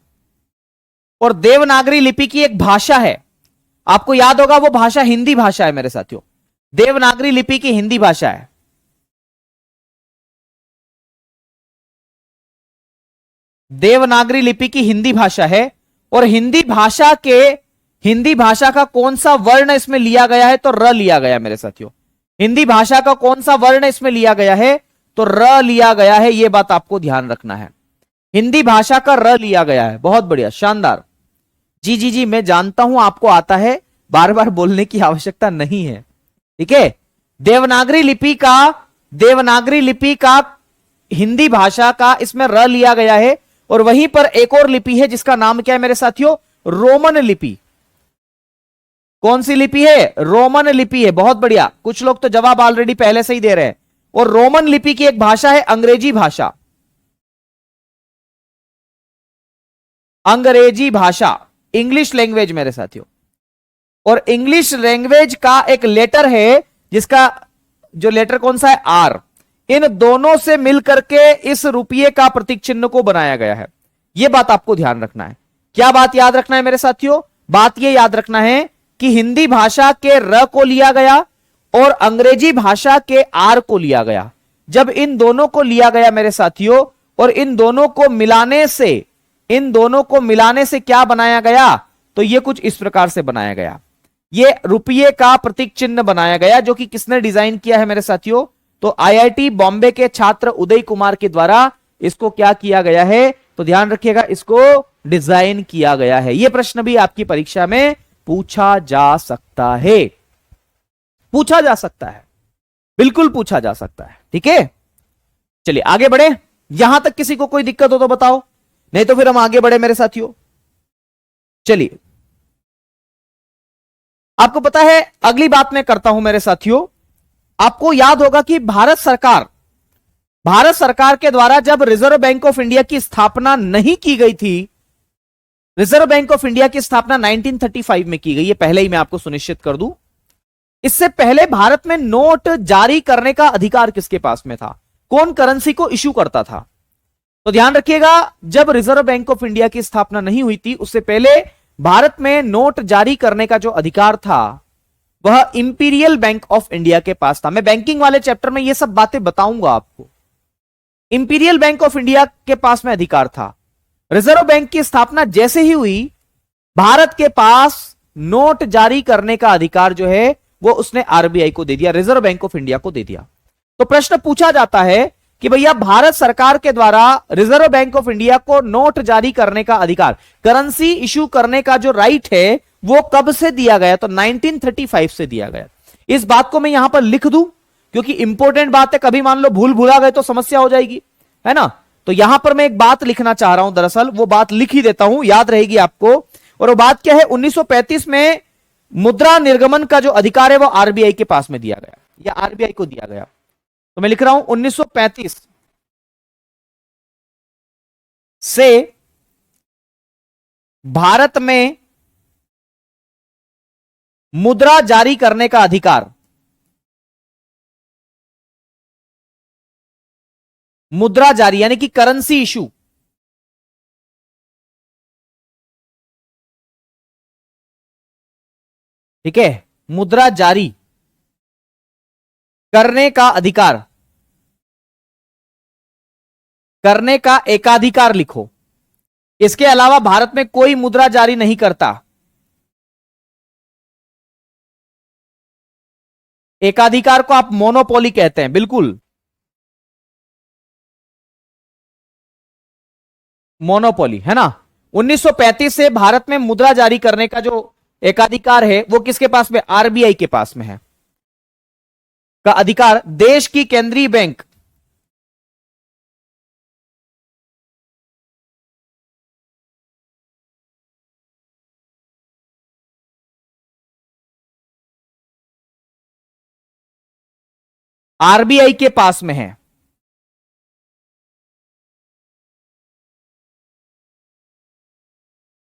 और देवनागरी लिपि की एक भाषा है, आपको याद होगा, वो भाषा हिंदी भाषा है मेरे साथियों। देवनागरी लिपि की हिंदी भाषा है। देवनागरी लिपि की हिंदी भाषा है। और हिंदी भाषा का कौन सा वर्ण इसमें लिया गया है? तो र लिया गया मेरे साथियों। हिंदी भाषा का कौन सा वर्ण इसमें लिया गया है? तो र लिया गया है। यह बात आपको ध्यान रखना है। हिंदी भाषा का र लिया गया है। बहुत बढ़िया, शानदार। जी जी जी, मैं जानता हूं आपको आता है, बार बार बोलने की आवश्यकता नहीं है। ठीक है, देवनागरी लिपि का हिंदी भाषा का इसमें र लिया गया है। और वहीं पर एक और लिपि है जिसका नाम क्या है मेरे साथियों? रोमन लिपि। कौन सी लिपि है? रोमन लिपि है। बहुत बढ़िया, कुछ लोग तो जवाब ऑलरेडी पहले से ही दे रहे हैं। और रोमन लिपि की एक भाषा है अंग्रेजी भाषा। अंग्रेजी भाषा, इंग्लिश लैंग्वेज मेरे साथियों। और इंग्लिश लैंग्वेज का एक लेटर है जिसका जो लेटर कौन सा है? आर। इन दोनों से मिलकर के इस रुपये का प्रतीक चिन्ह को बनाया गया है। यह बात आपको ध्यान रखना है। क्या बात याद रखना है मेरे साथियों? बात यह याद रखना है कि हिंदी भाषा के र को लिया गया और अंग्रेजी भाषा के आर को लिया गया। जब इन दोनों को लिया गया मेरे साथियों, और इन दोनों को मिलाने से क्या बनाया गया? तो यह कुछ इस प्रकार से बनाया गया। यह रुपये का प्रतीक चिन्ह बनाया गया, जो कि किसने डिजाइन किया है मेरे साथियों? तो आईआईटी बॉम्बे के छात्र उदय कुमार के द्वारा इसको क्या किया गया है? तो ध्यान रखिएगा, इसको डिजाइन किया गया है। यह प्रश्न भी आपकी परीक्षा में पूछा जा सकता है। पूछा जा सकता है, बिल्कुल पूछा जा सकता है। ठीक है, चलिए आगे बढ़े। यहां तक किसी को कोई दिक्कत हो तो बताओ, नहीं तो फिर हम आगे बढ़े मेरे साथियों। चलिए, आपको पता है अगली बात मैं करता हूं मेरे साथियों। आपको याद होगा कि भारत सरकार के द्वारा जब रिजर्व बैंक ऑफ इंडिया की स्थापना नहीं की गई थी, रिजर्व बैंक ऑफ इंडिया की स्थापना 1935 में की गई है। पहले ही मैं आपको सुनिश्चित कर दूं, इससे पहले भारत में नोट जारी करने का अधिकार किसके पास में था? कौन करेंसी को इश्यू करता था? तो ध्यान रखिएगा, जब रिजर्व बैंक ऑफ इंडिया की स्थापना नहीं हुई थी, उससे पहले भारत में नोट जारी करने का जो अधिकार था वह इंपीरियल बैंक ऑफ इंडिया के पास था। मैं बैंकिंग वाले चैप्टर में यह सब बातें बताऊंगा आपको। इंपीरियल बैंक ऑफ इंडिया के पास में अधिकार था। रिजर्व बैंक की स्थापना जैसे ही हुई, भारत के पास नोट जारी करने का अधिकार जो है वो उसने आरबीआई को दे दिया, रिजर्व बैंक ऑफ इंडिया को दे दिया। तो प्रश्न पूछा जाता है कि भैया भारत सरकार के द्वारा रिजर्व बैंक ऑफ इंडिया को नोट जारी करने का अधिकार, करेंसी इश्यू करने का जो राइट है, वो कब से दिया गया? तो 1935 से दिया गया। इस बात को मैं यहां पर लिख दूं क्योंकि इंपॉर्टेंट बात है, कभी मान लो भूला गए तो समस्या हो जाएगी, है ना। तो यहां पर मैं एक बात लिखना चाह रहा हूं, दरअसल वो बात लिख ही देता हूं, याद रहेगी आपको। और वो बात क्या है? 1935 में मुद्रा निर्गमन का जो अधिकार है वो आरबीआई के पास में दिया गया, या आरबीआई को दिया गया। तो मैं लिख रहा हूं 1935 से भारत में मुद्रा जारी करने का अधिकार, मुद्रा जारी यानी कि करेंसी इशू, ठीक है, मुद्रा जारी करने का अधिकार, करने का एकाधिकार लिखो। इसके अलावा भारत में कोई मुद्रा जारी नहीं करता। एकाधिकार को आप मोनोपोली कहते हैं, बिल्कुल मोनोपोली, है ना। 1935 से भारत में मुद्रा जारी करने का जो एकाधिकार है वो किसके पास में, आरबीआई के पास में है का अधिकार। देश की केंद्रीय बैंक, आरबीआई के पास में है।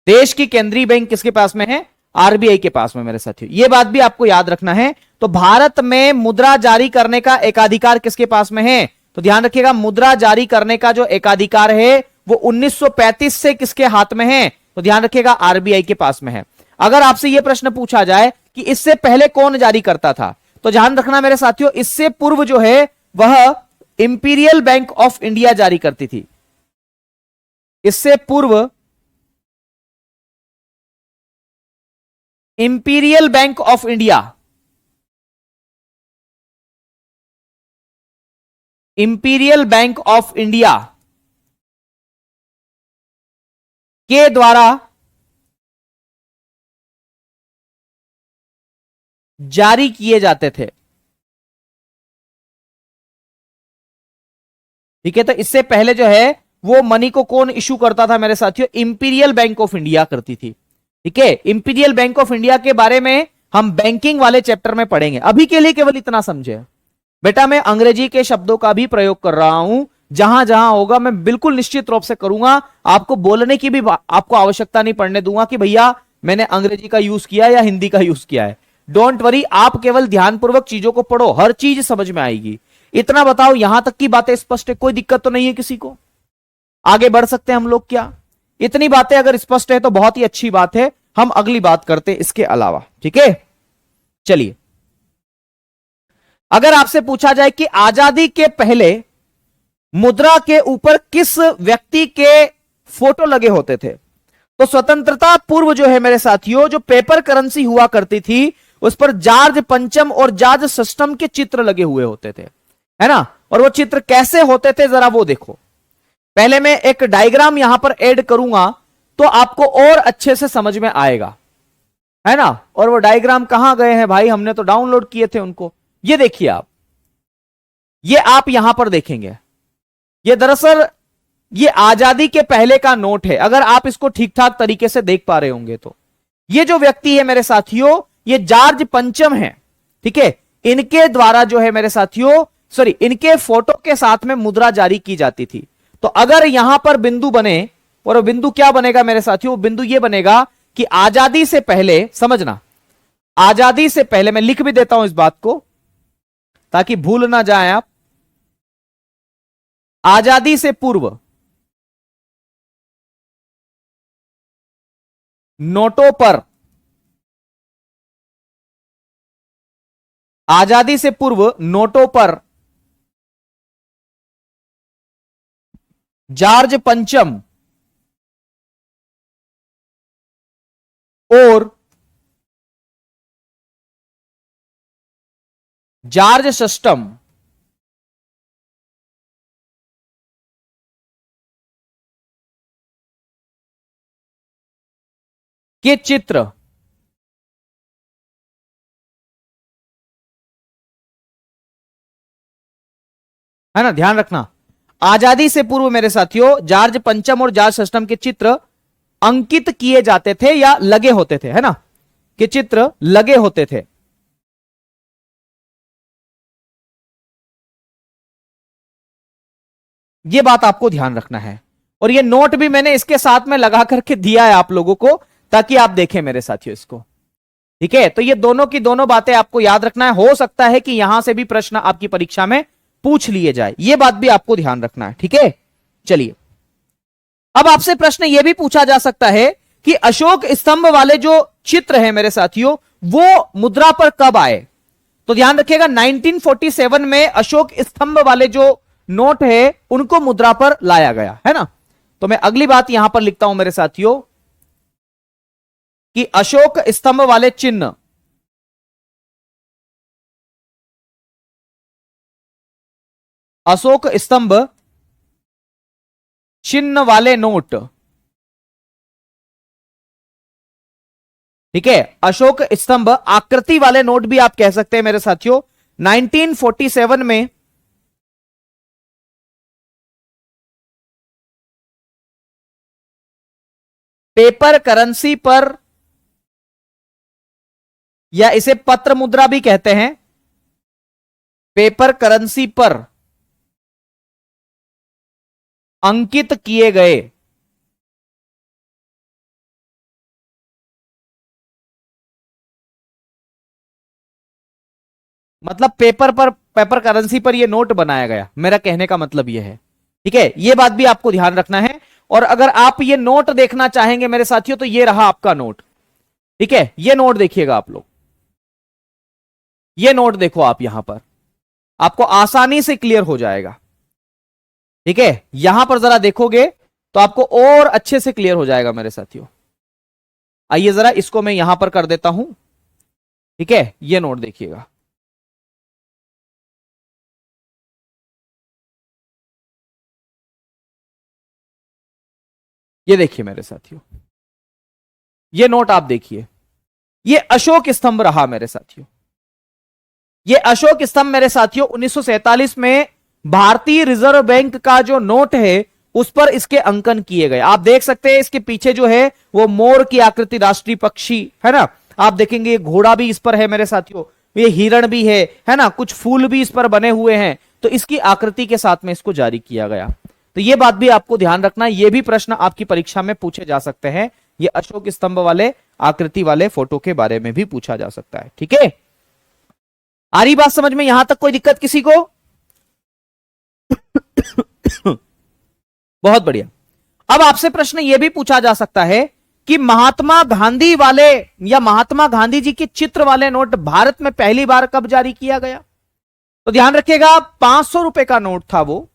देश की केंद्रीय बैंक किसके पास में है, आरबीआई के पास में मेरे साथियों। यह बात भी आपको याद रखना है। तो भारत में मुद्रा जारी करने का एकाधिकार किसके पास में है, तो ध्यान रखिएगा, मुद्रा जारी करने का जो एकाधिकार है वो 1935 से किसके हाथ में है, तो ध्यान रखिएगा आरबीआई के पास में है। अगर आपसे यह प्रश्न पूछा जाए कि इससे पहले कौन जारी करता था, तो ध्यान रखना मेरे साथियों, इससे पूर्व जो है वह इंपीरियल बैंक ऑफ इंडिया जारी करती थी। इससे पूर्व imperial bank of India, imperial bank of India के द्वारा जारी किए जाते थे। ठीक है, तो इससे पहले जो है वो मनी को कौन इशू करता था मेरे साथियों, इंपीरियल बैंक ऑफ इंडिया करती थी। ठीक है, इंपीरियल बैंक ऑफ इंडिया के बारे में हम बैंकिंग वाले चैप्टर में पढ़ेंगे। अभी के लिए केवल इतना समझे बेटा, मैं अंग्रेजी के शब्दों का भी प्रयोग कर रहा हूं, जहां जहां होगा मैं बिल्कुल निश्चित रूप से करूंगा। आपको बोलने की भी आपको आवश्यकता नहीं पड़ने दूंगा कि भैया मैंने अंग्रेजी का यूज किया या हिंदी का यूज किया है। डोंट वरी, आप केवल ध्यानपूर्वक चीजों को पढ़ो, हर चीज समझ में आएगी। इतना बताओ, यहां तक की बातें स्पष्ट है, कोई दिक्कत तो नहीं है किसी को? आगे बढ़ सकते हैं हम लोग क्या? इतनी बातें अगर स्पष्ट है तो बहुत ही अच्छी बात है, हम अगली बात करते हैं इसके अलावा। ठीक है, चलिए, अगर आपसे पूछा जाए कि आजादी के पहले मुद्रा के ऊपर किस व्यक्ति के फोटो लगे होते थे, तो स्वतंत्रता पूर्व जो है मेरे साथियों, जो पेपर करेंसी हुआ करती थी उस पर जॉर्ज पंचम और जॉर्ज सस्टम के चित्र लगे हुए होते थे, है ना। और वो चित्र कैसे होते थे जरा वो देखो। पहले मैं एक डायग्राम यहां पर ऐड करूंगा तो आपको और अच्छे से समझ में आएगा, है ना। और वो डायग्राम कहां गए हैं भाई, हमने तो डाउनलोड किए थे उनको। ये देखिए आप, ये आप यहां पर देखेंगे, ये दरअसल ये आजादी के पहले का नोट है। अगर आप इसको ठीक ठाक तरीके से देख पा रहे होंगे तो ये जो व्यक्ति है मेरे साथियों, ये जॉर्ज पंचम है। ठीक है, इनके द्वारा जो है मेरे साथियों, सॉरी, इनके फोटो के साथ में मुद्रा जारी की जाती थी। तो अगर यहां पर बिंदु बने, और बिंदु क्या बनेगा मेरे साथियों, बिंदु ये बनेगा कि आजादी से पहले, समझना, आजादी से पहले, मैं लिख भी देता हूं इस बात को ताकि भूल ना जाए आप, आजादी से पूर्व नोटों पर, आजादी से पूर्व नोटों पर जॉर्ज पंचम और जॉर्ज सस्टम के चित्र है ना, ध्यान रखना, आजादी से पूर्व मेरे साथियों जॉर्ज पंचम और जॉर्ज सस्टम के चित्र अंकित किए जाते थे या लगे होते थे, है ना, के चित्र लगे होते थे। यह बात आपको ध्यान रखना है। और ये नोट भी मैंने इसके साथ में लगा करके दिया है आप लोगों को, ताकि आप देखें मेरे साथियों इसको। ठीक है, तो ये दोनों की दोनों बातें आपको याद रखना है। हो सकता है कि यहां से भी प्रश्न आपकी परीक्षा में पूछ लिए जाए, ये बात भी आपको ध्यान रखना है। ठीक है, चलिए अब आपसे प्रश्न यह भी पूछा जा सकता है कि अशोक स्तंभ वाले जो चित्र है मेरे साथियों, वो मुद्रा पर कब आए। तो ध्यान रखिएगा 1947 में अशोक स्तंभ वाले जो नोट है उनको मुद्रा पर लाया गया है ना। तो मैं अगली बात यहां पर लिखता हूं मेरे साथियों कि अशोक स्तंभ वाले चिन्ह अशोक स्तंभ चिन्ह वाले नोट, ठीक है, अशोक स्तंभ आकृति वाले नोट भी आप कह सकते हैं मेरे साथियों, 1947 में पेपर करेंसी पर, या इसे पत्र मुद्रा भी कहते हैं, पेपर करेंसी पर अंकित किए गए मतलब पेपर करेंसी पर यह नोट बनाया गया, मेरा कहने का मतलब यह है। ठीक है, यह बात भी आपको ध्यान रखना है। और अगर आप ये नोट देखना चाहेंगे मेरे साथियों तो ये रहा आपका नोट। ठीक है, ये नोट देखिएगा आप लोग, ये नोट देखो आप, यहां पर आपको आसानी से क्लियर हो जाएगा। ठीक है, यहां पर जरा देखोगे तो आपको और अच्छे से क्लियर हो जाएगा मेरे साथियों। आइए जरा इसको मैं यहां पर कर देता हूं। ठीक है, ये नोट देखिएगा, ये देखिए मेरे साथियों, ये नोट आप देखिए, ये अशोक स्तंभ रहा मेरे साथियों। ये अशोक स्तंभ मेरे साथियों 1947 में भारतीय रिजर्व बैंक का जो नोट है उस पर इसके अंकन किए गए। आप देख सकते हैं इसके पीछे जो है वो मोर की आकृति, राष्ट्रीय पक्षी है ना। आप देखेंगे ये घोड़ा भी इस पर है मेरे साथियों, ये हिरण भी है ना, कुछ फूल भी इस पर बने हुए हैं। तो इसकी आकृति के साथ में इसको जारी किया गया। तो ये बात भी आपको ध्यान रखना, ये भी प्रश्न आपकी परीक्षा में पूछे जा सकते हैं। ये अशोक स्तंभ वाले आकृति वाले फोटो के बारे में भी पूछा जा सकता है। ठीक है, आ रही बात समझ में, यहां तक कोई दिक्कत किसी को? बहुत बढ़िया। अब आपसे प्रश्न यह भी पूछा जा सकता है कि महात्मा गांधी वाले या महात्मा गांधी जी के चित्र वाले नोट भारत में पहली बार कब जारी किया गया। तो ध्यान रखिएगा 500 रुपए का नोट था वो,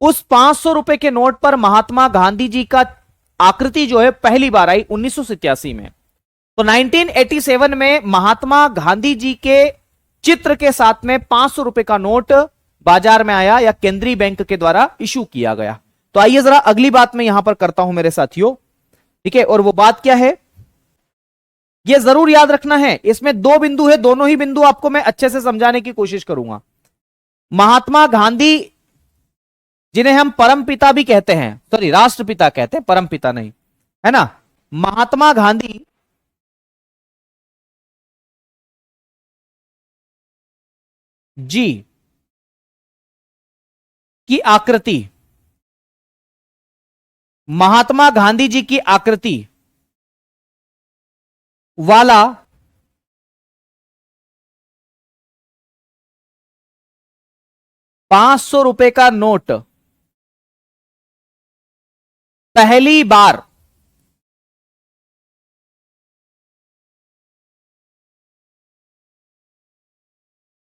उस 500 रुपए के नोट पर महात्मा गांधी जी का आकृति जो है पहली बार आई 1987 में। तो 1987 में महात्मा गांधी जी के चित्र के साथ में 500 रुपए का नोट बाजार में आया या केंद्रीय बैंक के द्वारा इशू किया गया। तो आइए जरा अगली बात मैं यहां पर करता हूं मेरे साथियों। ठीक है, और वो बात क्या है यह जरूर याद रखना है। इसमें दो बिंदु है, दोनों ही बिंदु आपको मैं अच्छे से समझाने की कोशिश करूंगा। महात्मा गांधी जिन्हें हम परमपिता भी कहते हैं, सॉरी राष्ट्रपिता कहते हैं, परमपिता नहीं, है ना। महात्मा गांधी जी की आकृति, महात्मा गांधी जी की आकृति वाला 500 रुपए का नोट पहली बार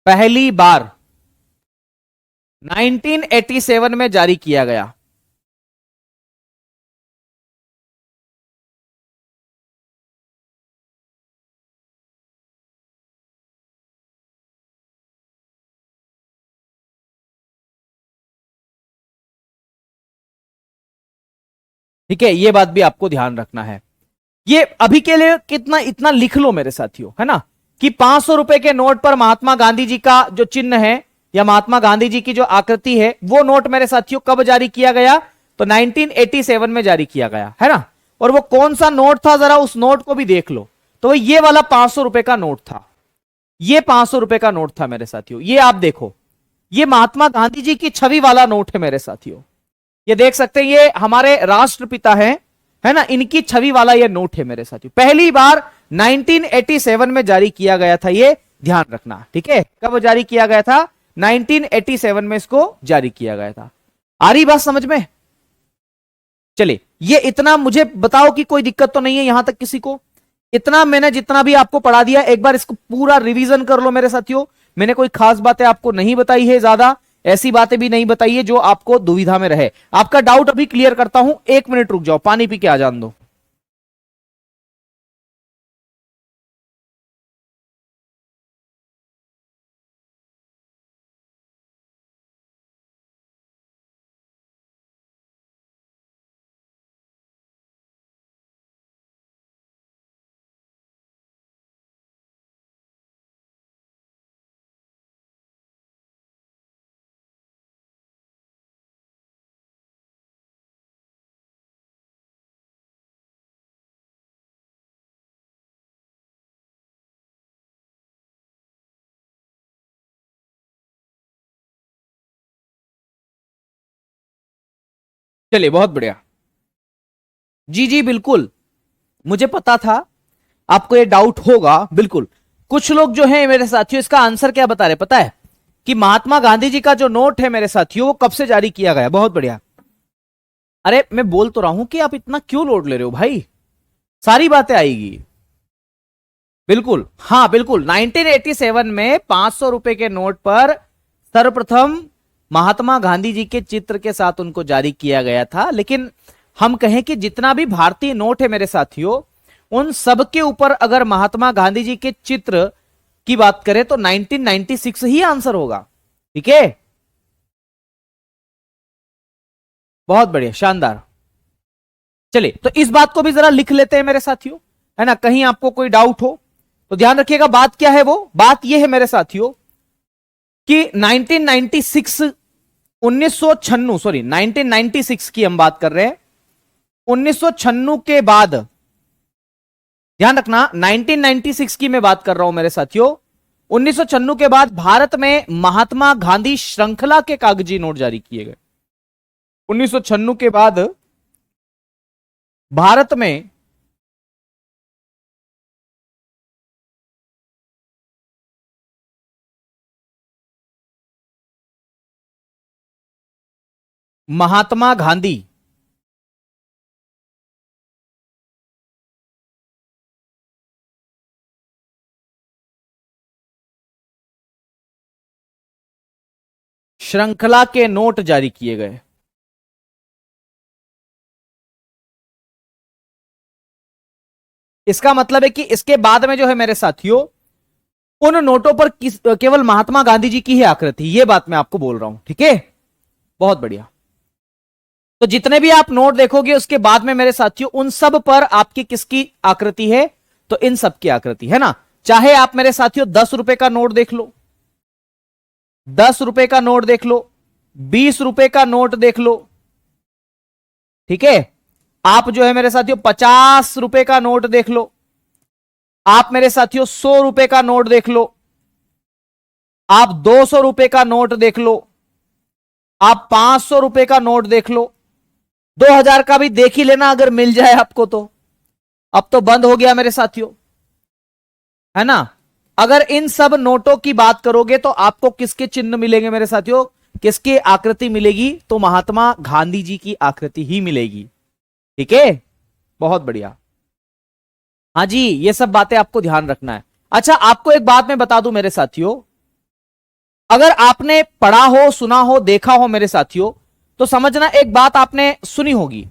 पहली बार 1987 में जारी किया गया। ठीक है, यह बात भी आपको ध्यान रखना है। ये अभी के लिए कितना इतना लिख लो मेरे साथियों, है ना, कि 500 रुपए के नोट पर महात्मा गांधी जी का जो चिन्ह है या महात्मा गांधी जी की जो आकृति है वो नोट मेरे साथियों कब जारी किया गया। तो 1987 में जारी किया गया, है ना। और वो कौन सा नोट था जरा उस नोट को भी देख लो। तो ये वाला 500 रुपए का नोट था, ये 500 रुपए का नोट था मेरे साथियों। ये आप देखो, ये महात्मा गांधी जी की छवि वाला नोट है मेरे साथियों। ये देख सकते हैं, ये हमारे राष्ट्रपिता हैं, है ना, इनकी छवि वाला ये नोट है मेरे साथियों। पहली बार 1987 में जारी किया गया था, ये ध्यान रखना, ठीक है। कब जारी किया गया था? 1987 में इसको जारी किया गया था। आ रही बात समझ में? चलिए, ये इतना मुझे बताओ कि कोई दिक्कत तो नहीं है यहां तक किसी को? इतना मैंने जितना भी आपको पढ़ा दिया, एक बार इसको पूरा रिवीजन कर लो मेरे साथियों। मैंने कोई खास बातें आपको नहीं बताई है, ज्यादा ऐसी बातें भी नहीं बताई है जो आपको दुविधा में रहे। आपका डाउट अभी क्लियर करता हूं, 1 मिनट रुक जाओ, पानी पी के आ जान दो। चलिए, बहुत बढ़िया। जी जी बिल्कुल, मुझे पता था आपको ये डाउट होगा। बिल्कुल, कुछ लोग जो हैं मेरे साथियों, इसका आंसर क्या बता रहे पता है? कि महात्मा गांधी जी का जो नोट है मेरे साथियों, वो कब से जारी किया गया। बहुत बढ़िया। अरे मैं बोल तो रहा हूं कि आप इतना क्यों लोड ले रहे हो भाई, सारी बातें आएगी। बिल्कुल, हाँ बिल्कुल, 1987 में 500 रुपए के नोट पर सर्वप्रथम महात्मा गांधी जी के चित्र के साथ उनको जारी किया गया था। लेकिन हम कहें कि जितना भी भारतीय नोट है मेरे साथियों, उन सब के ऊपर अगर महात्मा गांधी जी के चित्र की बात करें तो 1996 ही आंसर होगा। ठीक है, बहुत बढ़िया, शानदार। चलिए, तो इस बात को भी जरा लिख लेते हैं मेरे साथियों, है ना, कहीं आपको कोई डाउट हो तो ध्यान रखिएगा। बात क्या है? वो बात यह है मेरे साथियों कि 1996 1996 सॉरी 1996 की हम बात कर रहे हैं। 1996 के बाद, ध्यान रखना, 1996 की मैं बात कर रहा हूं मेरे साथियों। 1996 के बाद भारत में महात्मा गांधी श्रृंखला के कागजी नोट जारी किए गए। 1996 के बाद भारत में महात्मा गांधी श्रृंखला के नोट जारी किए गए। इसका मतलब है कि इसके बाद में जो है मेरे साथियों, उन नोटों पर केवल महात्मा गांधी जी की ही आकृति, ये बात मैं आपको बोल रहा हूं। ठीक है, बहुत बढ़िया। तो जितने भी आप नोट देखोगे उसके बाद में मेरे साथियों, उन सब पर आपकी किसकी आकृति है? तो इन सब की आकृति है ना। चाहे आप मेरे साथियों 10 रुपए का नोट देख लो, 10 रुपए का नोट देख लो, 20 रुपए का नोट देख लो, ठीक है। आप जो है मेरे साथियों 50 रुपए का नोट देख लो, आप मेरे साथियों 100 रुपए का नोट देख लो, आप 200 रुपए का नोट देख लो, आप 500 रुपए का नोट देख लो, 2000 का भी देख ही लेना अगर मिल जाए आपको तो। अब तो बंद हो गया मेरे साथियों, है ना। अगर इन सब नोटों की बात करोगे तो आपको किसके चिन्ह मिलेंगे मेरे साथियों, किसकी आकृति मिलेगी? तो महात्मा गांधी जी की आकृति ही मिलेगी। ठीक है, बहुत बढ़िया। हाँ जी, ये सब बातें आपको ध्यान रखना है। अच्छा, आपको एक बात मैं बता दूं मेरे साथियों, अगर आपने पढ़ा हो, सुना हो, देखा हो मेरे साथियों, तो समझना एक बात आपने सुनी होगी,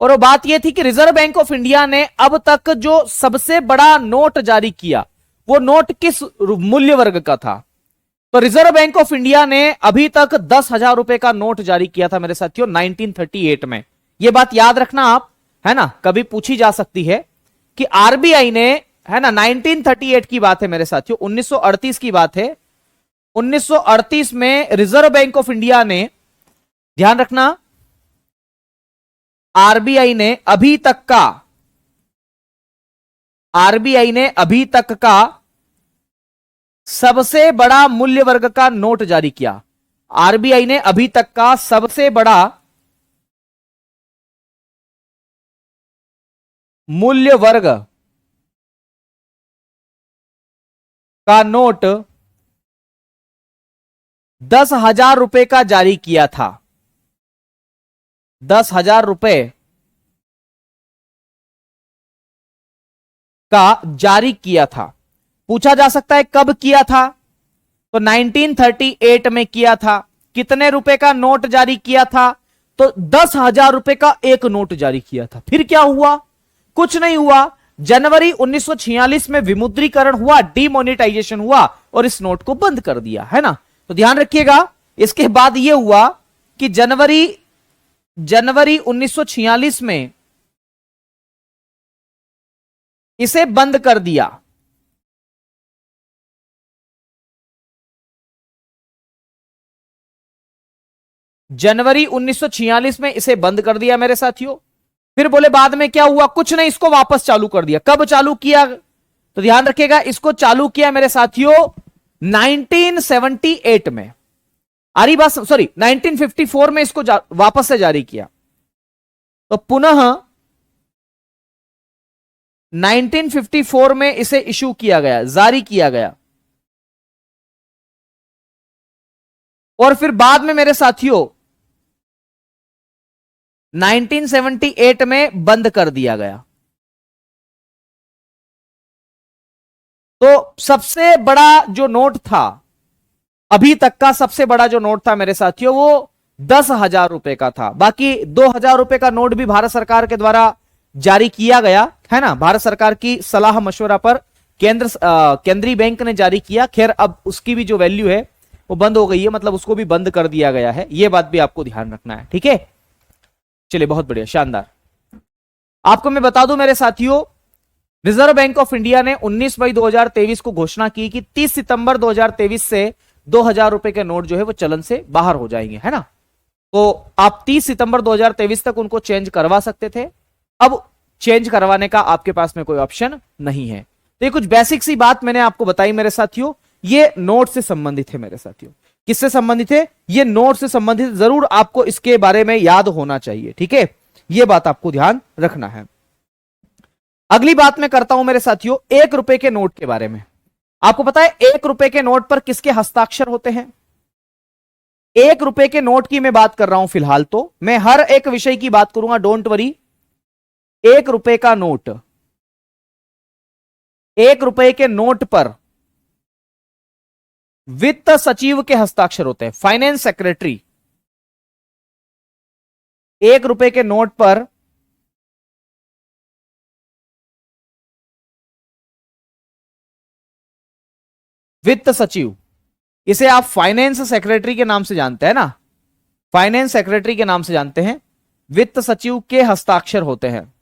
और वो बात यह थी कि रिजर्व बैंक ऑफ इंडिया ने अब तक जो सबसे बड़ा नोट जारी किया, वो नोट किस मूल्य वर्ग का था? तो रिजर्व बैंक ऑफ इंडिया ने अभी तक 10,000 रुपए का नोट जारी किया था मेरे साथियों 1938 में। यह बात याद रखना आप, है ना, कभी पूछी जा सकती है कि आरबीआई ने, है ना, 1938 की बात है मेरे साथियों, 1938 की बात है। 1938 में रिजर्व बैंक ऑफ इंडिया ने, ध्यान रखना, आरबीआई ने अभी तक का सबसे बड़ा मूल्य वर्ग का नोट जारी किया। आरबीआई ने अभी तक का सबसे बड़ा मूल्य वर्ग का नोट 10,000 रुपए का जारी किया था। 10,000 रुपए का जारी किया था। पूछा जा सकता है कब किया था, तो 1938 में किया था। कितने रुपए का नोट जारी किया था, तो 10,000 रुपए का एक नोट जारी किया था। फिर क्या हुआ, कुछ नहीं हुआ। जनवरी 1946 में विमुद्रीकरण हुआ, डीमोनेटाइजेशन हुआ और इस नोट को बंद कर दिया, है ना। तो ध्यान रखिएगा, इसके बाद यह हुआ कि जनवरी 1946 में इसे बंद कर दिया। जनवरी 1946 में इसे बंद कर दिया मेरे साथियों। फिर बोले बाद में क्या हुआ, कुछ नहीं, इसको वापस चालू कर दिया। कब चालू किया, तो ध्यान रखिएगा, इसको चालू किया मेरे साथियों 1978 में। आरी बात, सॉरी 1954 में इसको वापस से जारी किया। तो पुनः 1954 में इसे इशू किया गया, जारी किया गया। और फिर बाद में मेरे साथियों 1978 में बंद कर दिया गया। तो सबसे बड़ा जो नोट था, अभी तक का सबसे बड़ा जो नोट था मेरे साथियों, वो 10,000 रुपए का था। बाकी 2,000 रुपए का नोट भी भारत सरकार के द्वारा जारी किया गया, है ना। भारत सरकार की सलाह मशवरा पर केंद्रीय बैंक ने जारी किया। खैर अब उसकी भी जो वैल्यू है वो बंद हो गई है, मतलब उसको भी बंद कर दिया गया है। यह बात भी आपको ध्यान रखना है, ठीक है। चलिए, बहुत बढ़िया, शानदार। आपको मैं बता दूं मेरे साथियों, रिजर्व बैंक ऑफ इंडिया ने 19 मई 2023 को घोषणा की कि 30 सितंबर 2023 से 2,000 रुपए के नोट जो है वो चलन से बाहर हो जाएंगे, है ना। तो आप 30 सितंबर 2023 तक उनको चेंज करवा सकते थे। अब चेंज करवाने का आपके पास में कोई ऑप्शन नहीं है। तो ये कुछ बेसिक सी बात मैंने आपको बताई मेरे साथियों। ये नोट से संबंधित है मेरे साथियों। किससे संबंधित है, ये नोट से संबंधित। जरूर आपको इसके बारे में याद होना चाहिए, ठीक है। ये बात आपको ध्यान रखना है। अगली बात मैं करता हूं मेरे साथियों 1 रुपए के नोट के बारे में। आपको पता है 1 रुपए के नोट पर किसके हस्ताक्षर होते हैं। 1 रुपए के नोट की मैं बात कर रहा हूं फिलहाल, तो मैं हर एक विषय की बात करूंगा, डोंट वरी। 1 रुपए का नोट, 1 रुपए के नोट पर वित्त सचिव के हस्ताक्षर होते हैं, फाइनेंस सेक्रेटरी। 1 रुपए के नोट पर वित्त सचिव, इसे आप फाइनेंस सेक्रेटरी के नाम से जानते हैं ना, फाइनेंस सेक्रेटरी के नाम से जानते हैं। वित्त सचिव के हस्ताक्षर होते हैं।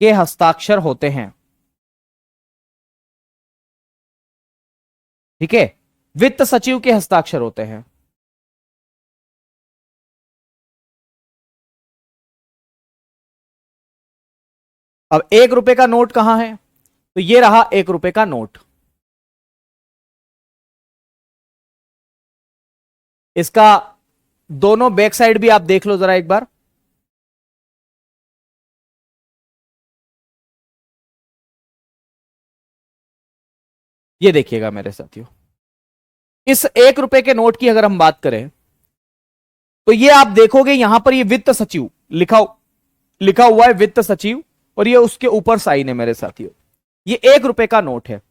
के हस्ताक्षर होते हैं, ठीक है। वित्त सचिव के हस्ताक्षर होते हैं। अब 1 रुपए का नोट कहां है, तो ये रहा 1 रुपए का नोट। इसका दोनों बैक साइड भी आप देख लो जरा एक बार। ये देखिएगा मेरे साथियों, इस 1 रुपए के नोट की अगर हम बात करें तो ये आप देखोगे यहां पर ये वित्त सचिव लिखा हुआ है, वित्त सचिव, और ये उसके ऊपर साइन है मेरे साथियों। ये 1 रुपए का नोट है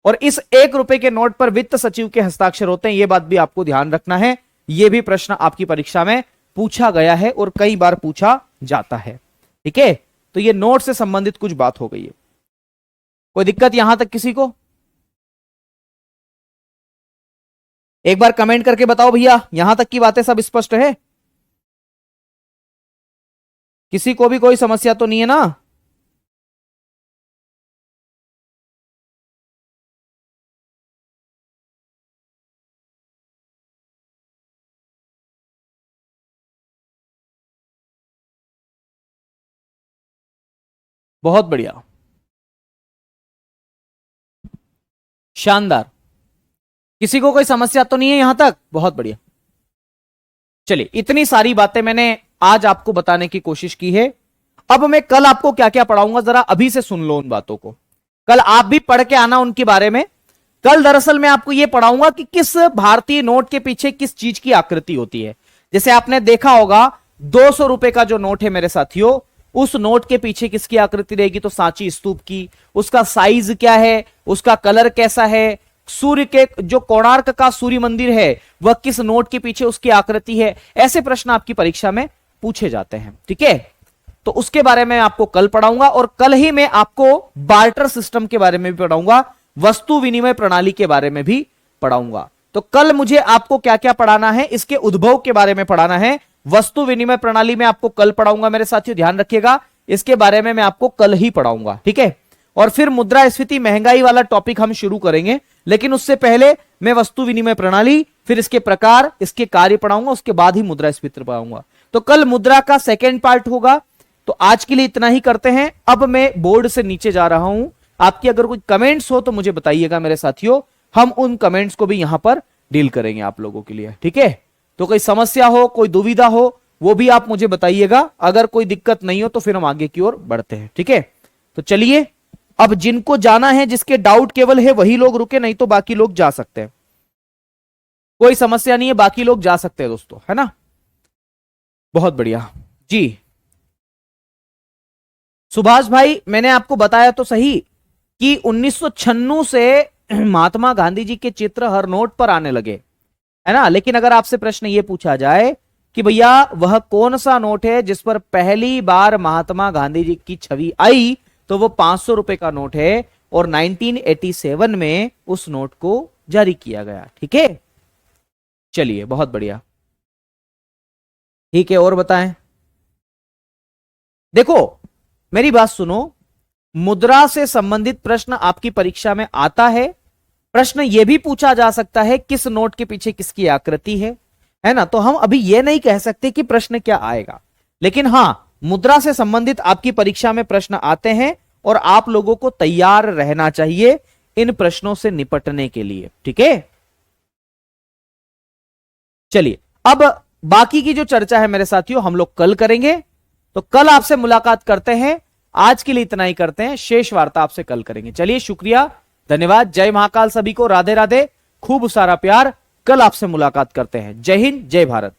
और इस 1 रुपए के नोट पर वित्त सचिव के हस्ताक्षर होते हैं। यह बात भी आपको ध्यान रखना है। यह भी प्रश्न आपकी परीक्षा में पूछा गया है और कई बार पूछा जाता है, ठीक है। तो ये नोट से संबंधित कुछ बात हो गई है। कोई दिक्कत यहां तक किसी को? एक बार कमेंट करके बताओ भैया, यहां तक की बातें सब स्पष्ट है? किसी को भी कोई समस्या तो नहीं है ना? बहुत बढ़िया, शानदार। किसी को कोई समस्या तो नहीं है यहां तक? बहुत बढ़िया। चलिए, इतनी सारी बातें मैंने आज आपको बताने की कोशिश की है। अब मैं कल आपको क्या क्या पढ़ाऊंगा, जरा अभी से सुन लो उन बातों को। कल आप भी पढ़ के आना उनके बारे में। कल दरअसल मैं आपको यह पढ़ाऊंगा कि किस भारतीय नोट के पीछे किस चीज की आकृति होती है। जैसे आपने देखा होगा 200 रुपए का जो नोट है मेरे साथियों, उस नोट के पीछे किसकी आकृति रहेगी, तो सांची स्तूप की। उसका साइज क्या है, उसका कलर कैसा है, सूर्य के जो कोणार्क का सूर्य मंदिर है वह किस नोट के पीछे उसकी आकृति है। ऐसे प्रश्न आपकी परीक्षा में पूछे जाते हैं, ठीक है। तो उसके बारे में आपको कल पढ़ाऊंगा, और कल ही मैं आपको बार्टर सिस्टम के बारे में भी पढ़ाऊंगा, वस्तु विनिमय प्रणाली के बारे में भी पढ़ाऊंगा। तो कल मुझे आपको क्या क्या पढ़ाना है, इसके उद्भव के बारे में पढ़ाना है। वस्तु विनिमय प्रणाली में आपको कल पढ़ाऊंगा मेरे साथियों, ध्यान रखिएगा, इसके बारे में मैं आपको कल ही पढ़ाऊंगा, ठीक है। और फिर मुद्रास्फीति महंगाई वाला टॉपिक हम शुरू करेंगे, लेकिन उससे पहले मैं वस्तु विनिमय प्रणाली, फिर इसके प्रकार, इसके कार्य पढ़ाऊंगा, उसके बाद ही मुद्रास्फीति पढ़ाऊंगा। तो कल मुद्रा का सेकेंड पार्ट होगा। तो आज के लिए इतना ही करते हैं। अब मैं बोर्ड से नीचे जा रहा हूं। आपकी अगर कोई कमेंट्स हो तो मुझे बताइएगा मेरे साथियों, हम उन कमेंट्स को भी यहां पर डील करेंगे आप लोगों के लिए, ठीक है। तो कोई समस्या हो, कोई दुविधा हो, वो भी आप मुझे बताइएगा। अगर कोई दिक्कत नहीं हो तो फिर हम आगे की ओर बढ़ते हैं, ठीक है। तो चलिए, अब जिनको जाना है, जिसके डाउट केवल है वही लोग रुके, नहीं तो बाकी लोग जा सकते हैं। कोई समस्या नहीं है, बाकी लोग जा सकते हैं दोस्तों, है ना। बहुत बढ़िया जी। सुभाष भाई, मैंने आपको बताया तो सही कि 1996 से महात्मा गांधी जी के चित्र हर नोट पर आने लगे, है ना। लेकिन अगर आपसे प्रश्न ये पूछा जाए कि भैया वह कौन सा नोट है जिस पर पहली बार महात्मा गांधी जी की छवि आई, तो वो 500 रुपए का नोट है, और 1987 में उस नोट को जारी किया गया, ठीक है। चलिए, बहुत बढ़िया, ठीक है। और बताएं, देखो मेरी बात सुनो, मुद्रा से संबंधित प्रश्न आपकी परीक्षा में आता है। प्रश्न यह भी पूछा जा सकता है किस नोट के पीछे किसकी आकृति है ना। तो हम अभी यह नहीं कह सकते कि प्रश्न क्या आएगा, लेकिन हां, मुद्रा से संबंधित आपकी परीक्षा में प्रश्न आते हैं, और आप लोगों को तैयार रहना चाहिए इन प्रश्नों से निपटने के लिए, ठीक है। चलिए, अब बाकी की जो चर्चा है मेरे साथियों हम लोग कल करेंगे। तो कल आपसे मुलाकात करते हैं। आज के लिए इतना ही करते हैं, शेष वार्ता आपसे कल करेंगे। चलिए, शुक्रिया, धन्यवाद, जय महाकाल सभी को, राधे राधे, खूब सारा प्यार। कल आपसे मुलाकात करते हैं। जय हिंद, जय भारत।